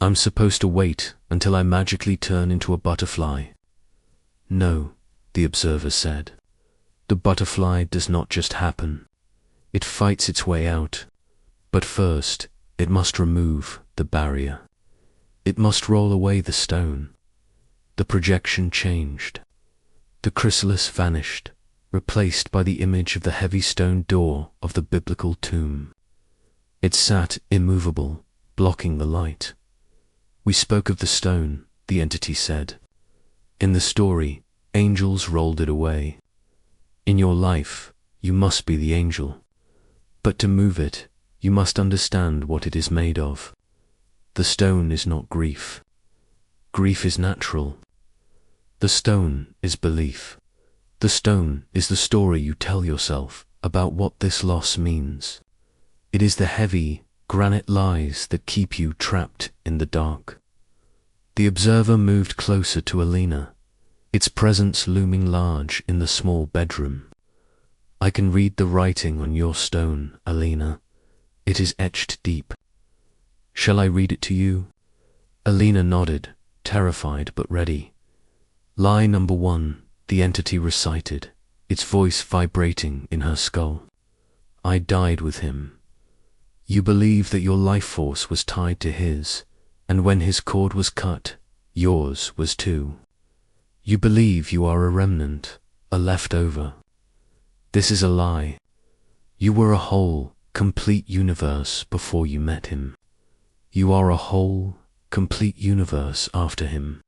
I'm supposed to wait until I magically turn into a butterfly? No, the observer said. The butterfly does not just happen. It fights its way out. But first, it must remove the barrier. It must roll away the stone. The projection changed. The chrysalis vanished, replaced by the image of the heavy stone door of the biblical tomb. It sat immovable, blocking the light. We spoke of the stone, the entity said. In the story, angels rolled it away. In your life, you must be the angel. But to move it, you must understand what it is made of. The stone is not grief. Grief is natural. The stone is belief. The stone is the story you tell yourself about what this loss means. It is the heavy, granite lies that keep you trapped in the dark. The observer moved closer to Elena, its presence looming large in the small bedroom. I can read the writing on your stone, Elena. It is etched deep. Shall I read it to you? Elena nodded, terrified but ready. Lie number 1, the entity recited, its voice vibrating in her skull. I died with him. You believe that your life force was tied to his, and when his cord was cut, yours was too. You believe you are a remnant, a leftover. This is a lie. You were a whole, complete universe before you met him. You are a whole, complete universe after him.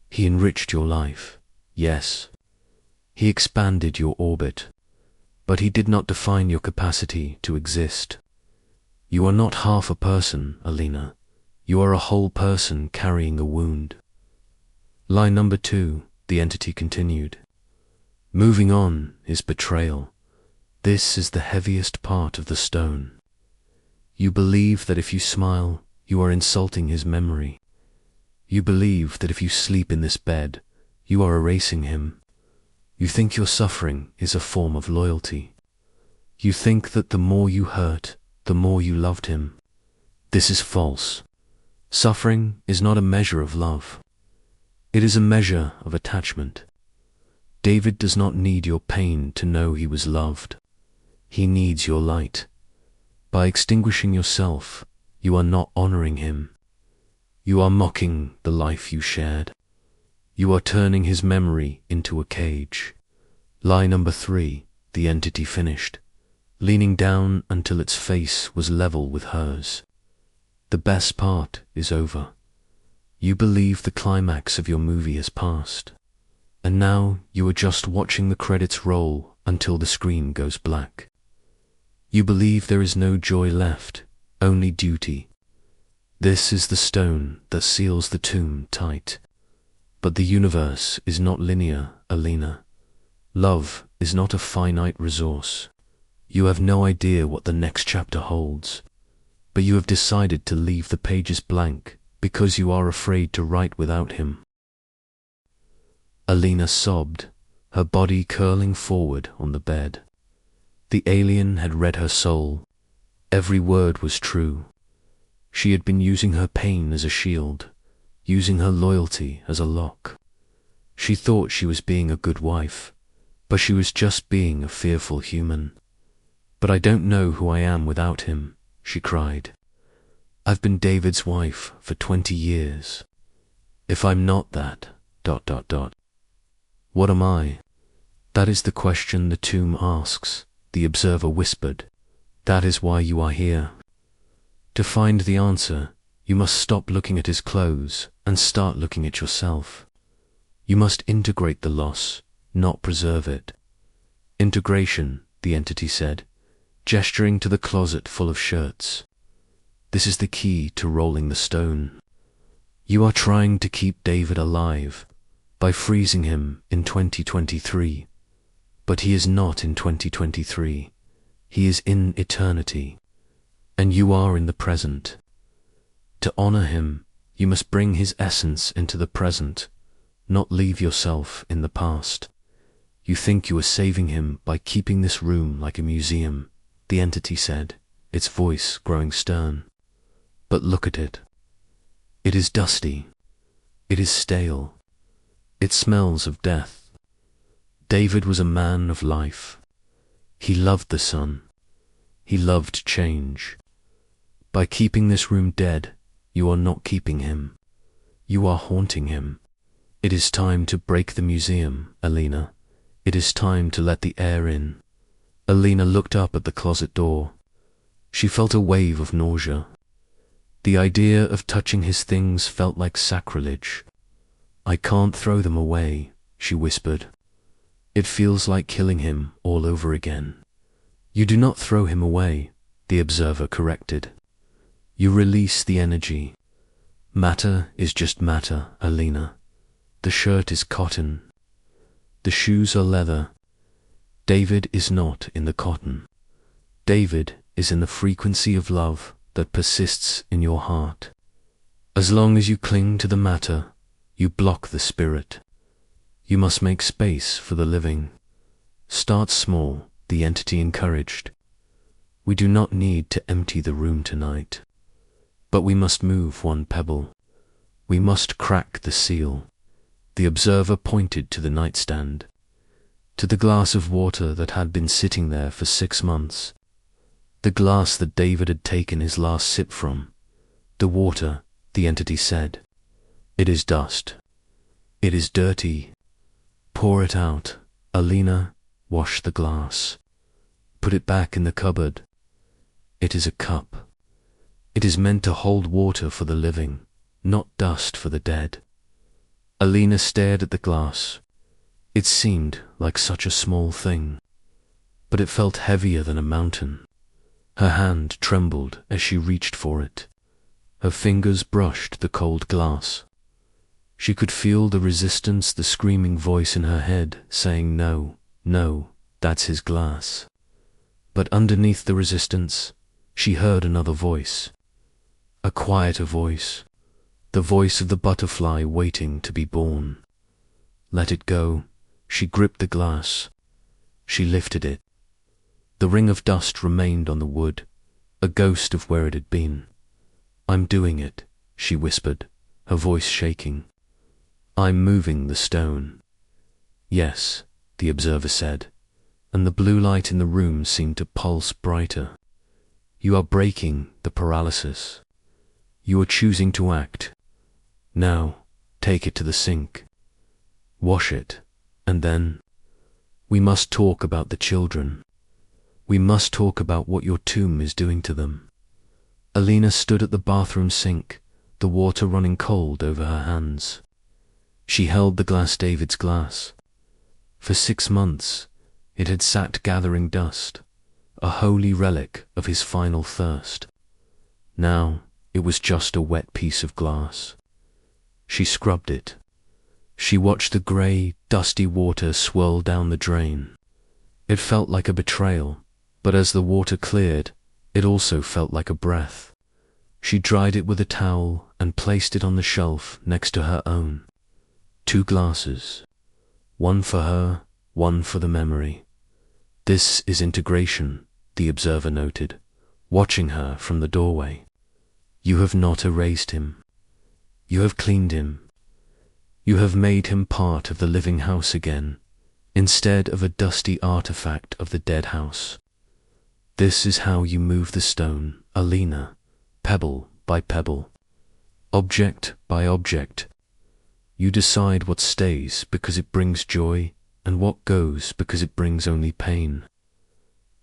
He enriched your life, yes. He expanded your orbit, but he did not define your capacity to exist. You are not half a person, Elena. You are a whole person carrying a wound. Lie number 2, the entity continued. Moving on is betrayal. This is the heaviest part of the stone. You believe that if you smile, you are insulting his memory. You believe that if you sleep in this bed, you are erasing him. You think your suffering is a form of loyalty. You think that the more you hurt, the more you loved him. This is false. Suffering is not a measure of love. It is a measure of attachment. David does not need your pain to know he was loved. He needs your light. By extinguishing yourself, you are not honoring him. You are mocking the life you shared. You are turning his memory into a cage. Lie number 3, the entity finished, leaning down until its face was level with hers. The best part is over. You believe the climax of your movie has passed, and now you are just watching the credits roll until the screen goes black. You believe there is no joy left, only duty. This is the stone that seals the tomb tight. But the universe is not linear, Elena. Love is not a finite resource. You have no idea what the next chapter holds, but you have decided to leave the pages blank because you are afraid to write without him. Elena sobbed, her body curling forward on the bed. The alien had read her soul. Every word was true. She had been using her pain as a shield, using her loyalty as a lock. She thought she was being a good wife, but she was just being a fearful human. But I don't know who I am without him, she cried. I've been David's wife for 20 years. If I'm not that, ... What am I? That is the question the tomb asks, the observer whispered. That is why you are here. To find the answer, you must stop looking at his clothes and start looking at yourself. You must integrate the loss, not preserve it. Integration, the entity said, gesturing to the closet full of shirts. This is the key to rolling the stone. You are trying to keep David alive by freezing him in 2023. But he is not in 2023. He is in eternity. And you are in the present. To honor him, you must bring his essence into the present, not leave yourself in the past. You think you are saving him by keeping this room like a museum, the entity said, its voice growing stern. But look at it. It is dusty. It is stale. It smells of death. David was a man of life. He loved the sun. He loved change. By keeping this room dead, you are not keeping him. You are haunting him. It is time to break the museum, Elena. It is time to let the air in. Elena looked up at the closet door. She felt a wave of nausea. The idea of touching his things felt like sacrilege. I can't throw them away, she whispered. It feels like killing him all over again. You do not throw him away, the observer corrected. You release the energy. Matter is just matter, Elena. The shirt is cotton. The shoes are leather. David is not in the cotton. David is in the frequency of love that persists in your heart. As long as you cling to the matter, you block the spirit. You must make space for the living. Start small, the entity encouraged. We do not need to empty the room tonight. But we must move one pebble. We must crack the seal. The observer pointed to the nightstand, to the glass of water that had been sitting there for 6 months. The glass that David had taken his last sip from. The water, the entity said. It is dust. It is dirty. Pour it out. Elena, wash the glass. Put it back in the cupboard. It is a cup. It is meant to hold water for the living, not dust for the dead. Elena stared at the glass. It seemed like such a small thing, but it felt heavier than a mountain. Her hand trembled as she reached for it. Her fingers brushed the cold glass. She could feel the resistance, the screaming voice in her head saying, "No, no, that's his glass." But underneath the resistance, she heard another voice. A quieter voice. The voice of the butterfly waiting to be born. Let it go. She gripped the glass. She lifted it. The ring of dust remained on the wood, a ghost of where it had been. "I'm doing it," she whispered, her voice shaking. "I'm moving the stone." "Yes," the observer said, and the blue light in the room seemed to pulse brighter. "You are breaking the paralysis. You are choosing to act. Now, take it to the sink. Wash it, and then we must talk about the children. We must talk about what your tomb is doing to them." Elena stood at the bathroom sink, the water running cold over her hands. She held the glass, David's glass. For 6 months, it had sat gathering dust, a holy relic of his final thirst. Now, it was just a wet piece of glass. She scrubbed it. She watched the grey, dusty water swirl down the drain. It felt like a betrayal, but as the water cleared, it also felt like a breath. She dried it with a towel and placed it on the shelf next to her own. 2 glasses. One for her, one for the memory. "This is integration," the observer noted, watching her from the doorway. "You have not erased him. You have cleaned him. You have made him part of the living house again, instead of a dusty artifact of the dead house. This is how you move the stone, Elena, pebble by pebble, object by object. You decide what stays because it brings joy, and what goes because it brings only pain."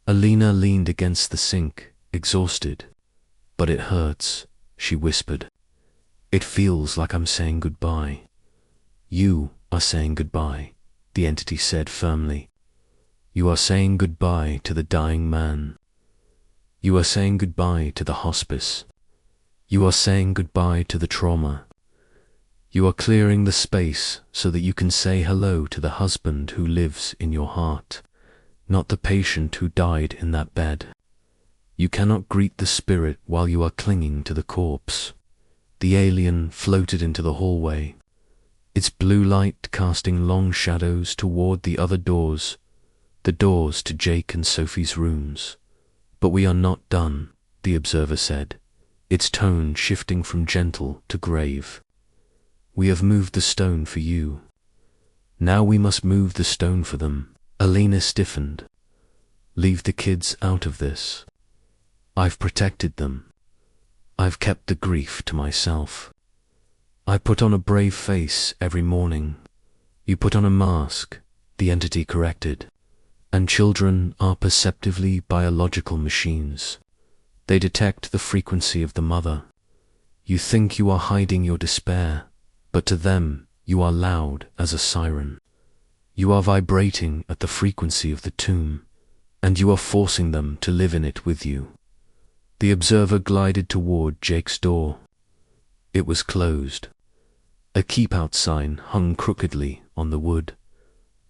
Elena leaned against the sink, exhausted. "But it hurts," she whispered. "It feels like I'm saying goodbye." "You are saying goodbye," the entity said firmly. "You are saying goodbye to the dying man. You are saying goodbye to the hospice. You are saying goodbye to the trauma. You are clearing the space so that you can say hello to the husband who lives in your heart, not the patient who died in that bed. You cannot greet the spirit while you are clinging to the corpse." The alien floated into the hallway, its blue light casting long shadows toward the other doors, the doors to Jake and Sophie's rooms. "But we are not done," the observer said, its tone shifting from gentle to grave. "We have moved the stone for you. Now we must move the stone for them." Elena stiffened. "Leave the kids out of this. I've protected them. I've kept the grief to myself. I put on a brave face every morning. You put on a mask," the entity corrected. "And children are perceptively biological machines. They detect the frequency of the mother. You think you are hiding your despair, but to them you are loud as a siren. You are vibrating at the frequency of the tomb, and you are forcing them to live in it with you." The observer glided toward Jake's door. It was closed. A keep-out sign hung crookedly on the wood.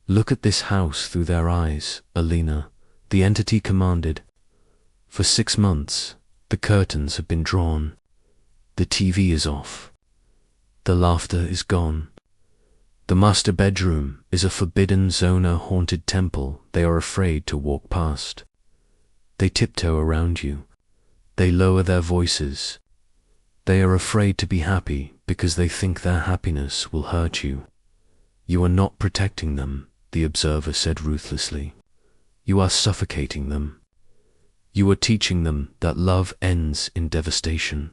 "Look at this house through their eyes, Elena," the entity commanded. "For 6 months, the curtains have been drawn. The TV is off. The laughter is gone. The master bedroom is a forbidden zone, a haunted temple they are afraid to walk past. They tiptoe around you. They lower their voices. They are afraid to be happy because they think their happiness will hurt you. You are not protecting them," the observer said ruthlessly. "You are suffocating them. You are teaching them that love ends in devastation.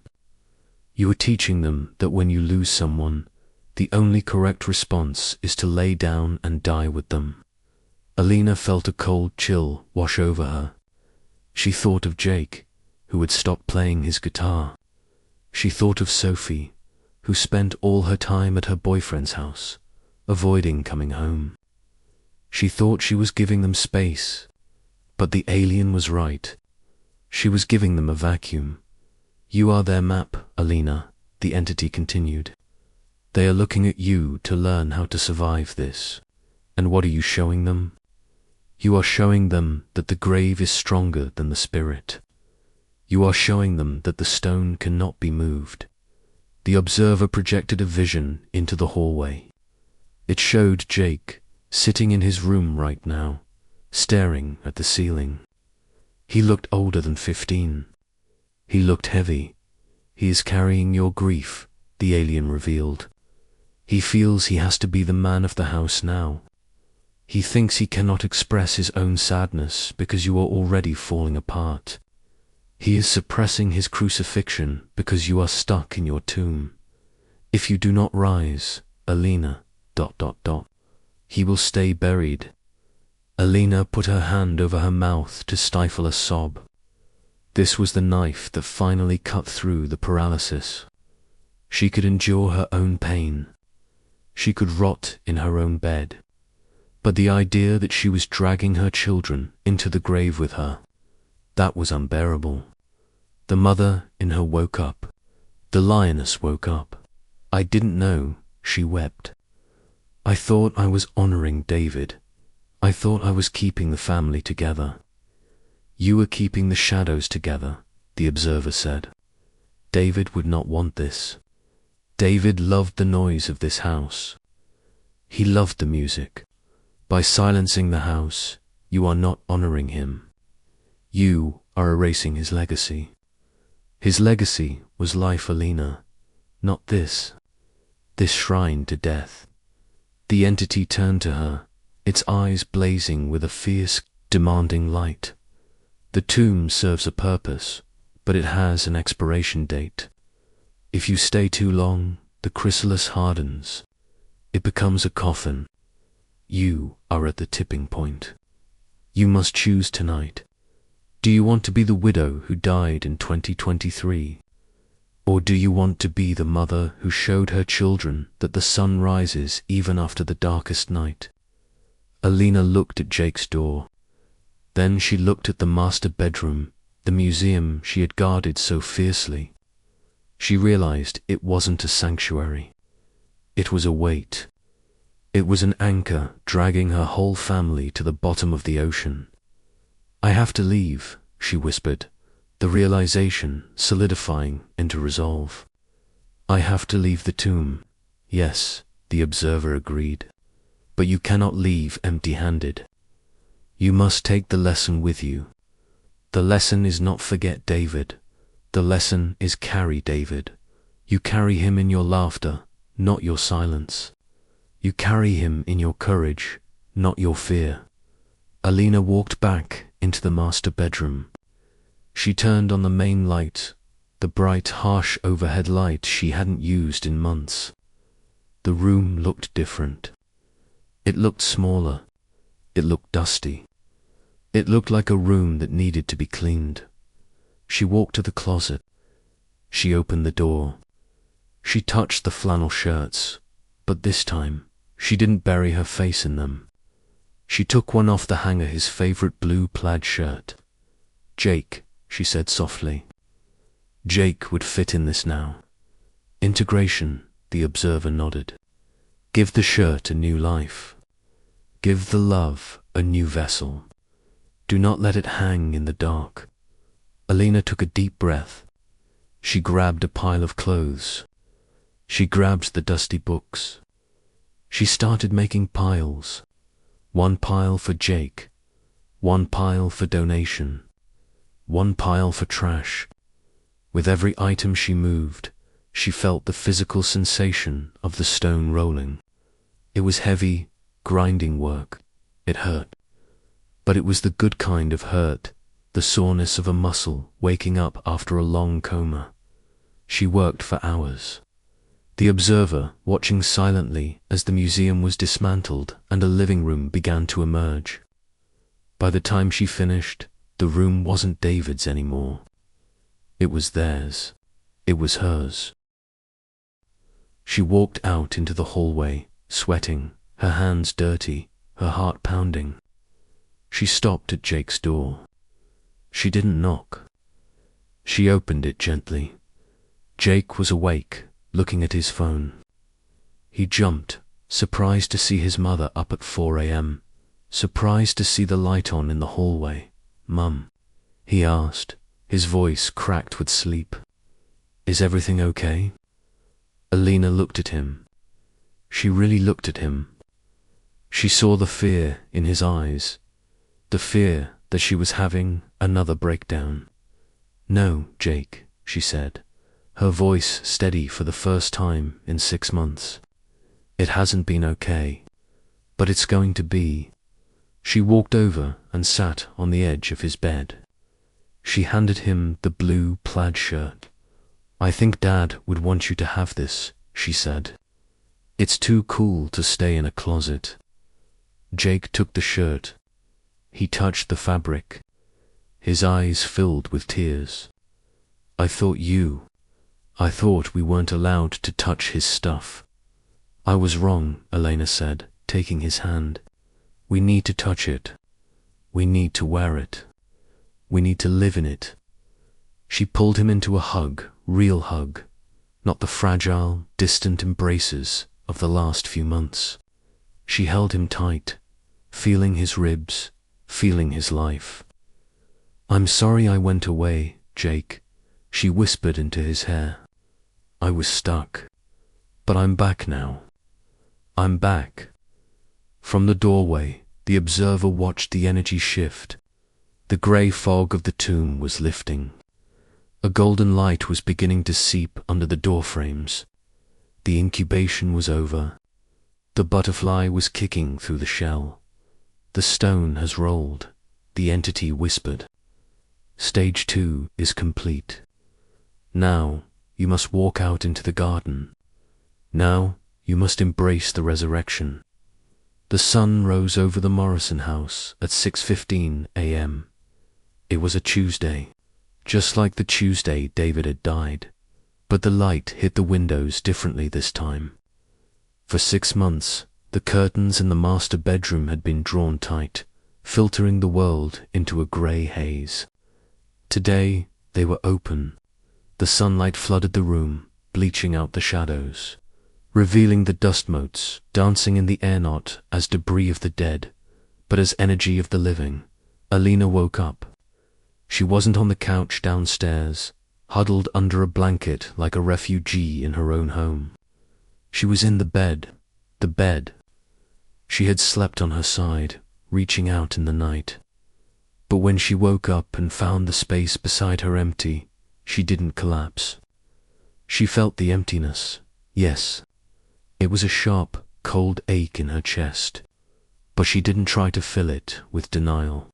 You are teaching them that when you lose someone, The only correct response is to lay down and die with them. Elena felt a cold chill wash over her. She thought of Jake, who had stopped playing his guitar. She thought of Sophie, who spent all her time at her boyfriend's house, avoiding coming home. She thought she was giving them space, but the alien was right. She was giving them a vacuum. You are their map, Elena, the entity continued. They are looking at you to learn how to survive this. And what are you showing them? You are showing them that the grave is stronger than the spirit. You are showing them that the stone cannot be moved. The observer projected a vision into the hallway. It showed Jake sitting in his room right now, staring at the ceiling. He looked older than 15. He looked heavy. He is carrying your grief, the alien revealed. He feels he has to be the man of the house now. He thinks he cannot express his own sadness because you are already falling apart. He is suppressing his crucifixion because you are stuck in your tomb. If you do not rise, Elena, ... he will stay buried. Elena put her hand over her mouth to stifle a sob. This was the knife that finally cut through the paralysis. She could endure her own pain. She could rot in her own bed. But the idea that she was dragging her children into the grave with her, that was unbearable. The mother in her woke up. The lioness woke up. I didn't know, she wept. I thought I was honoring David. I thought I was keeping the family together. You were keeping the shadows together, the observer said. David would not want this. David loved the noise of this house. He loved the music. By silencing the house, you are not honoring him. You are erasing his legacy. His legacy was life, Elena, not this shrine to death. The entity turned to her, its eyes blazing with a fierce, demanding light. The tomb serves a purpose, but it has an expiration date. If you stay too long, the chrysalis hardens. It becomes a coffin. You are at the tipping point. You must choose tonight. Do you want to be the widow who died in 2023? Or do you want to be the mother who showed her children that the sun rises even after the darkest night? Elena looked at Jake's door. Then she looked at the master bedroom, the museum she had guarded so fiercely. She realized it wasn't a sanctuary. It was a weight. It was an anchor dragging her whole family to the bottom of the ocean. I have to leave, she whispered, the realization solidifying into resolve. I have to leave the tomb. Yes, the observer agreed. But you cannot leave empty-handed. You must take the lesson with you. The lesson is not forget David. The lesson is carry David. You carry him in your laughter, not your silence. You carry him in your courage, not your fear. Elena walked back into the master bedroom. She turned on the main light, the bright, harsh overhead light she hadn't used in months. The room looked different. It looked smaller. It looked dusty. It looked like a room that needed to be cleaned. She walked to the closet. She opened the door. She touched the flannel shirts, but this time she didn't bury her face in them. She took one off the hanger, his favorite blue plaid shirt. Jake, she said softly. Jake would fit in this now. Integration, the observer nodded. Give the shirt a new life. Give the love a new vessel. Do not let it hang in the dark. Elena took a deep breath. She grabbed a pile of clothes. She grabbed the dusty books. She started making piles. One pile for Jake. One pile for donation. One pile for trash. With every item she moved, she felt the physical sensation of the stone rolling. It was heavy, grinding work. It hurt. But it was the good kind of hurt, the soreness of a muscle waking up after a long coma. She worked for hours. The observer, watching silently as the museum was dismantled and a living room began to emerge. By the time she finished, the room wasn't David's anymore. It was theirs. It was hers. She walked out into the hallway, sweating, her hands dirty, her heart pounding. She stopped at Jake's door. She didn't knock. She opened it gently. Jake was awake, looking at his phone. He jumped, surprised to see his mother up at 4 a.m., surprised to see the light on in the hallway. "Mum," he asked, his voice cracked with sleep. "Is everything okay?" Elena looked at him. She really looked at him. She saw the fear in his eyes, the fear that she was having another breakdown. "No, Jake," she said, her voice steady for the first time in 6 months. "It hasn't been okay, but it's going to be." She walked over and sat on the edge of his bed. She handed him the blue plaid shirt. "I think Dad would want you to have this," she said. "It's too cool to stay in a closet." Jake took the shirt. He touched the fabric. His eyes filled with tears. I thought we weren't allowed to touch his stuff." "I was wrong," Elena said, taking his hand. "We need to touch it. We need to wear it. We need to live in it." She pulled him into a hug, real hug, not the fragile, distant embraces of the last few months. She held him tight, feeling his ribs, feeling his life. "I'm sorry I went away, Jake," she whispered into his hair. "I was stuck. But I'm back now. I'm back." From the doorway, the observer watched the energy shift. The grey fog of the tomb was lifting. A golden light was beginning to seep under the doorframes. The incubation was over. The butterfly was kicking through the shell. "The stone has rolled," the entity whispered. "Stage 2 is complete. Now you must walk out into the garden. Now you must embrace the resurrection." The sun rose over the Morrison house at 6:15 a.m. It was a Tuesday, just like the Tuesday David had died, but the light hit the windows differently this time. For 6 months, the curtains in the master bedroom had been drawn tight, filtering the world into a grey haze. Today, they were open. The sunlight flooded the room, bleaching out the shadows, revealing the dust motes dancing in the air not as debris of the dead, but as energy of the living. Elena woke up. She wasn't on the couch downstairs, huddled under a blanket like a refugee in her own home. She was in the bed. She had slept on her side, reaching out in the night. But when she woke up and found the space beside her empty, she didn't collapse. She felt the emptiness, yes. It was a sharp, cold ache in her chest, but she didn't try to fill it with denial.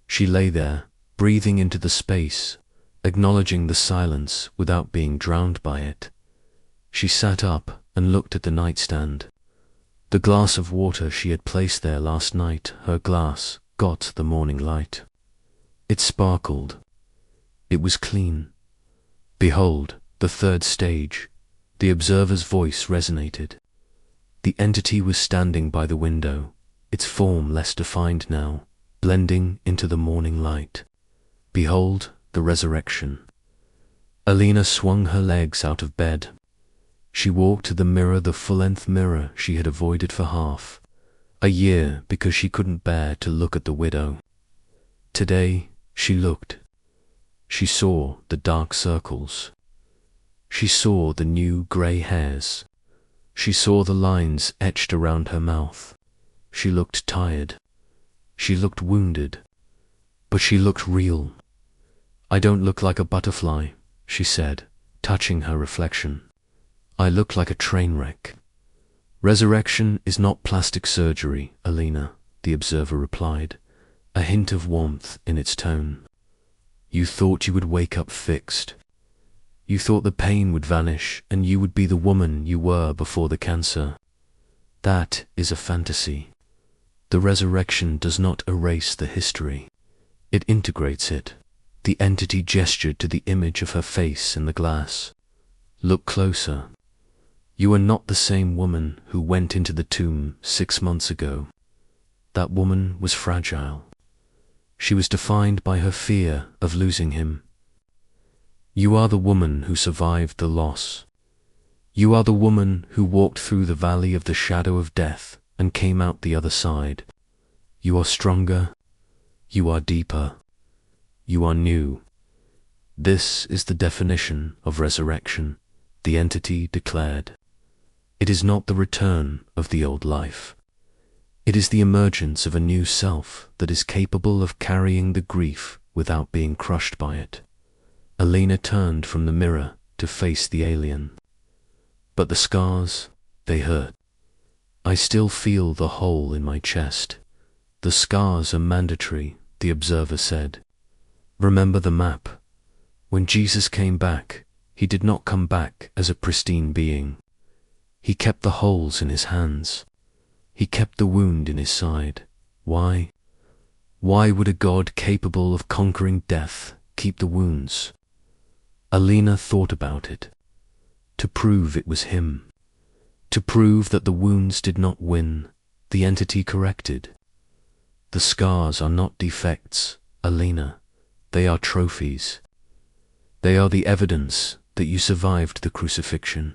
She lay there, breathing into the space, acknowledging the silence without being drowned by it. She sat up and looked at the nightstand. The glass of water she had placed there last night, her glass, got the morning light. It sparkled. It was clean. "Behold, the third stage," the observer's voice resonated. The entity was standing by the window, its form less defined now, blending into the morning light. "Behold, the resurrection." Elena swung her legs out of bed. She walked to the mirror, the full-length mirror she had avoided for half a year because she couldn't bear to look at the widow. Today, she looked. She saw the dark circles. She saw the new grey hairs. She saw the lines etched around her mouth. She looked tired. She looked wounded. But she looked real. "I don't look like a butterfly," she said, touching her reflection. "I look like a train wreck." "Resurrection is not plastic surgery, Elena," the observer replied, a hint of warmth in its tone. "You thought you would wake up fixed. You thought the pain would vanish and you would be the woman you were before the cancer. That is a fantasy. The resurrection does not erase the history. It integrates it. The entity gestured to the image of her face in the glass. Look closer. You are not the same woman who went into the tomb 6 months ago. That woman was fragile. She was defined by her fear of losing him. You are the woman who survived the loss. You are the woman who walked through the valley of the shadow of death and came out the other side. You are stronger. You are deeper. You are new. This is the definition of resurrection, the entity declared. It is not the return of the old life. It is the emergence of a new self that is capable of carrying the grief without being crushed by it. Elena turned from the mirror to face the alien. But the scars, they hurt. I still feel the hole in my chest. The scars are mandatory, the observer said. Remember the map. When Jesus came back, he did not come back as a pristine being. He kept the holes in his hands. He kept the wound in his side. Why? Why would a God capable of conquering death keep the wounds? Elena thought about it. To prove it was him. To prove that the wounds did not win, the entity corrected. The scars are not defects, Elena. They are trophies. They are the evidence that you survived the crucifixion.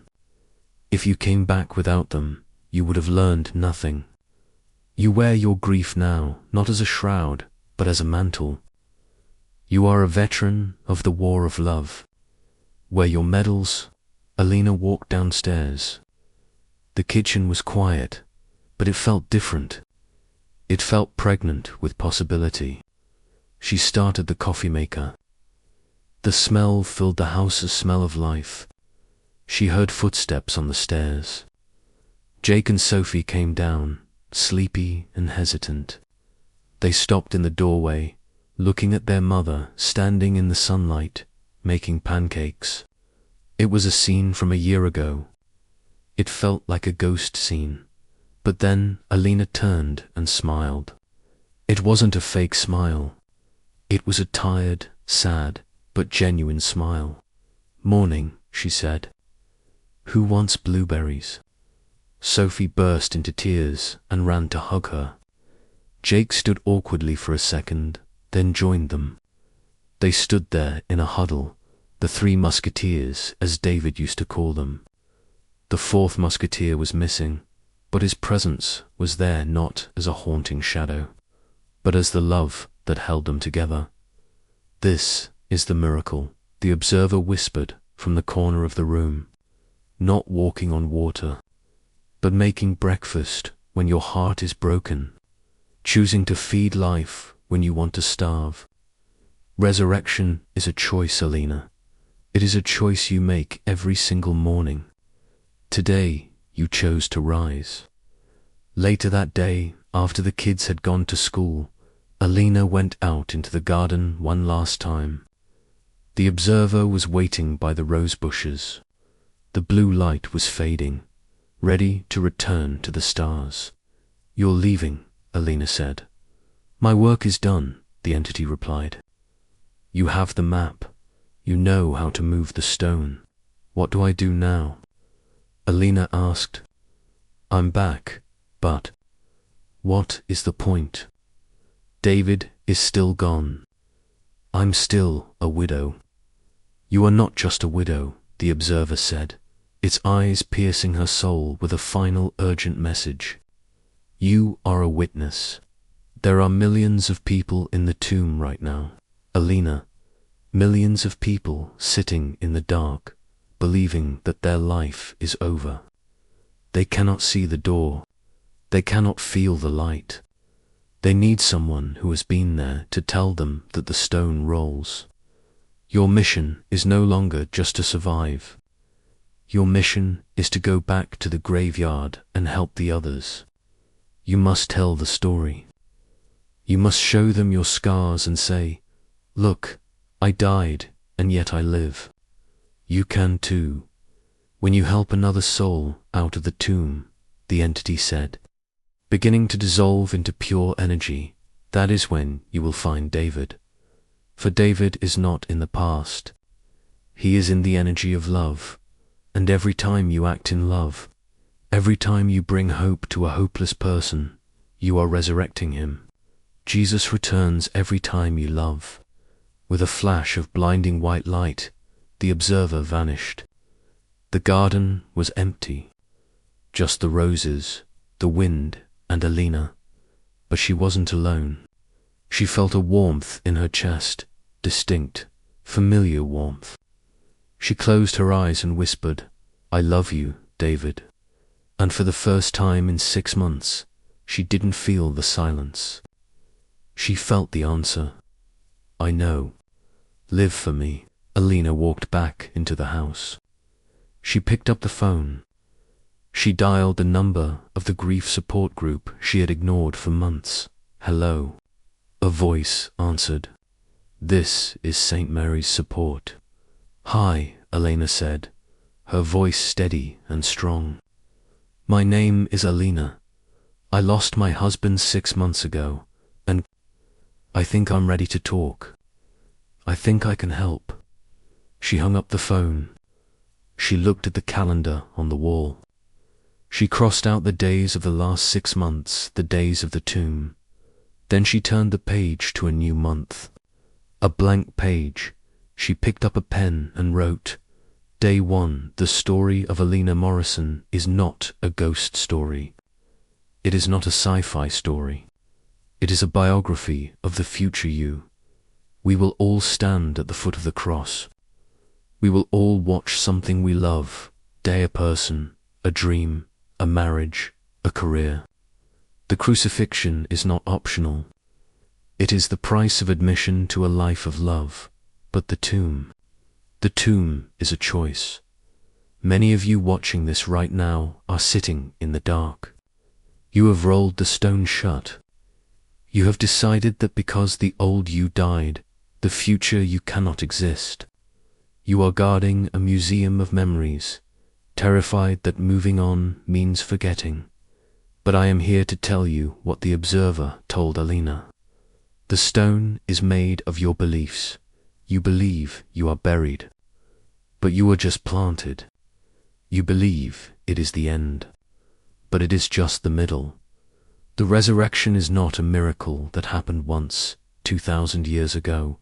If you came back without them, you would have learned nothing. You wear your grief now, not as a shroud, but as a mantle. You are a veteran of the war of love. Wear your medals. Elena walked downstairs. The kitchen was quiet, but it felt different. It felt pregnant with possibility. She started the coffee maker. The smell filled the house, a smell of life. She heard footsteps on the stairs. Jake and Sophie came down, sleepy and hesitant. They stopped in the doorway, looking at their mother standing in the sunlight, making pancakes. It was a scene from a year ago. It felt like a ghost scene. But then Elena turned and smiled. It wasn't a fake smile. It was a tired, sad, but genuine smile. "Morning," she said. "Who wants blueberries?" Sophie burst into tears and ran to hug her. Jake stood awkwardly for a second, then joined them. They stood there in a huddle, the three musketeers, as David used to call them. The fourth musketeer was missing, but his presence was there not as a haunting shadow, but as the love that held them together. "This is the miracle," the observer whispered from the corner of the room. "Not walking on water, but making breakfast when your heart is broken, choosing to feed life when you want to starve. Resurrection is a choice, Elena. It is a choice you make every single morning. Today, you chose to rise." Later that day, after the kids had gone to school, Elena went out into the garden one last time. The observer was waiting by the rose bushes. The blue light was fading, ready to return to the stars. "You're leaving," Elena said. "My work is done," the entity replied. "You have the map. You know how to move the stone. What do I do now?" Elena asked. "I'm back, but what is the point? David is still gone. I'm still a widow." "You are not just a widow," the observer said, its eyes piercing her soul with a final urgent message. "You are a witness. There are millions of people in the tomb right now, Elena, millions of people sitting in the dark, believing that their life is over. They cannot see the door. They cannot feel the light. They need someone who has been there to tell them that the stone rolls. Your mission is no longer just to survive. Your mission is to go back to the graveyard and help the others. You must tell the story. You must show them your scars and say, 'Look, I died, and yet I live.' You can too. When you help another soul out of the tomb, the entity said, beginning to dissolve into pure energy, that is when you will find David. For David is not in the past. He is in the energy of love, and every time you act in love, every time you bring hope to a hopeless person, you are resurrecting him. Jesus returns every time you love. With a flash of blinding white light, the observer vanished. The garden was empty. Just the roses, the wind, and Elena. But she wasn't alone. She felt a warmth in her chest, distinct, familiar warmth. She closed her eyes and whispered, "I love you, David." And for the first time in 6 months, she didn't feel the silence. She felt the answer. "I know. Live for me." Elena walked back into the house. She picked up the phone. She dialed the number of the grief support group she had ignored for months. "Hello." A voice answered. "This is St. Mary's support." "Hi," Elena said, her voice steady and strong. "My name is Elena. I lost my husband 6 months ago, and I think I'm ready to talk. I think I can help." She hung up the phone. She looked at the calendar on the wall. She crossed out the days of the last 6 months, the days of the tomb. Then she turned the page to a new month. A blank page. She picked up a pen and wrote, "Day 1, the story of Elena Morrison is not a ghost story. It is not a sci-fi story. It is a biography of the future you. We will all stand at the foot of the cross. We will all watch something we love, die a person, a dream, a marriage, a career. The crucifixion is not optional. It is the price of admission to a life of love. But the tomb is a choice. Many of you watching this right now are sitting in the dark. You have rolled the stone shut. You have decided that because the old you died, the future you cannot exist. You are guarding a museum of memories, terrified that moving on means forgetting. But I am here to tell you what the observer told Elena. The stone is made of your beliefs. You believe you are buried, but you are just planted. You believe it is the end, but it is just the middle. The resurrection is not a miracle that happened once, 2,000 years ago.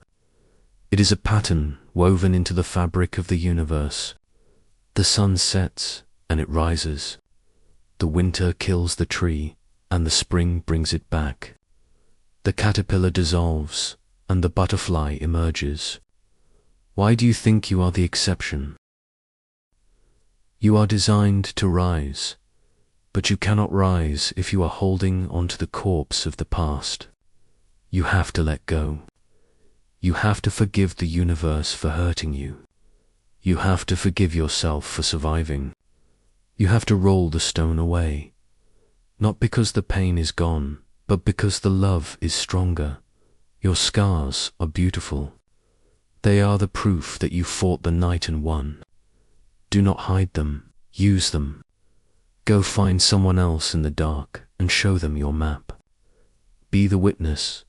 It is a pattern woven into the fabric of the universe. The sun sets and it rises. The winter kills the tree and the spring brings it back. The caterpillar dissolves and the butterfly emerges. Why do you think you are the exception? You are designed to rise, but you cannot rise if you are holding onto the corpse of the past. You have to let go. You have to forgive the universe for hurting you. You have to forgive yourself for surviving. You have to roll the stone away, not because the pain is gone, but because the love is stronger. Your scars are beautiful. They are the proof that you fought the night and won. Do not hide them, use them. Go find someone else in the dark and show them your map. Be the witness.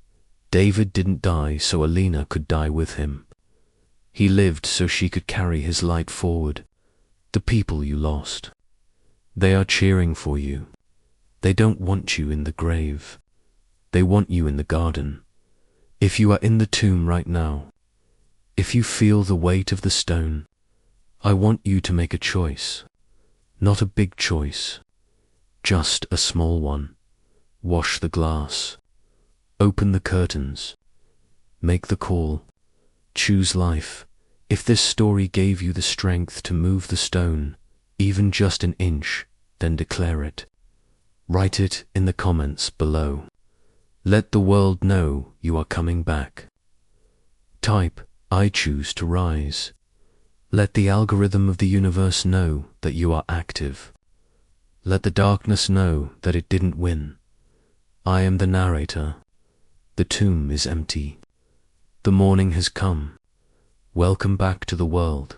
David didn't die so Elena could die with him. He lived so she could carry his light forward. The people you lost, they are cheering for you. They don't want you in the grave. They want you in the garden. If you are in the tomb right now, if you feel the weight of the stone, I want you to make a choice. Not a big choice, just a small one. Wash the glass. Open the curtains. Make the call. Choose life. If this story gave you the strength to move the stone, even just an inch, then declare it. Write it in the comments below. Let the world know you are coming back. Type, "I choose to rise." Let the algorithm of the universe know that you are active. Let the darkness know that it didn't win. I am the narrator. The tomb is empty. The morning has come. Welcome back to the world.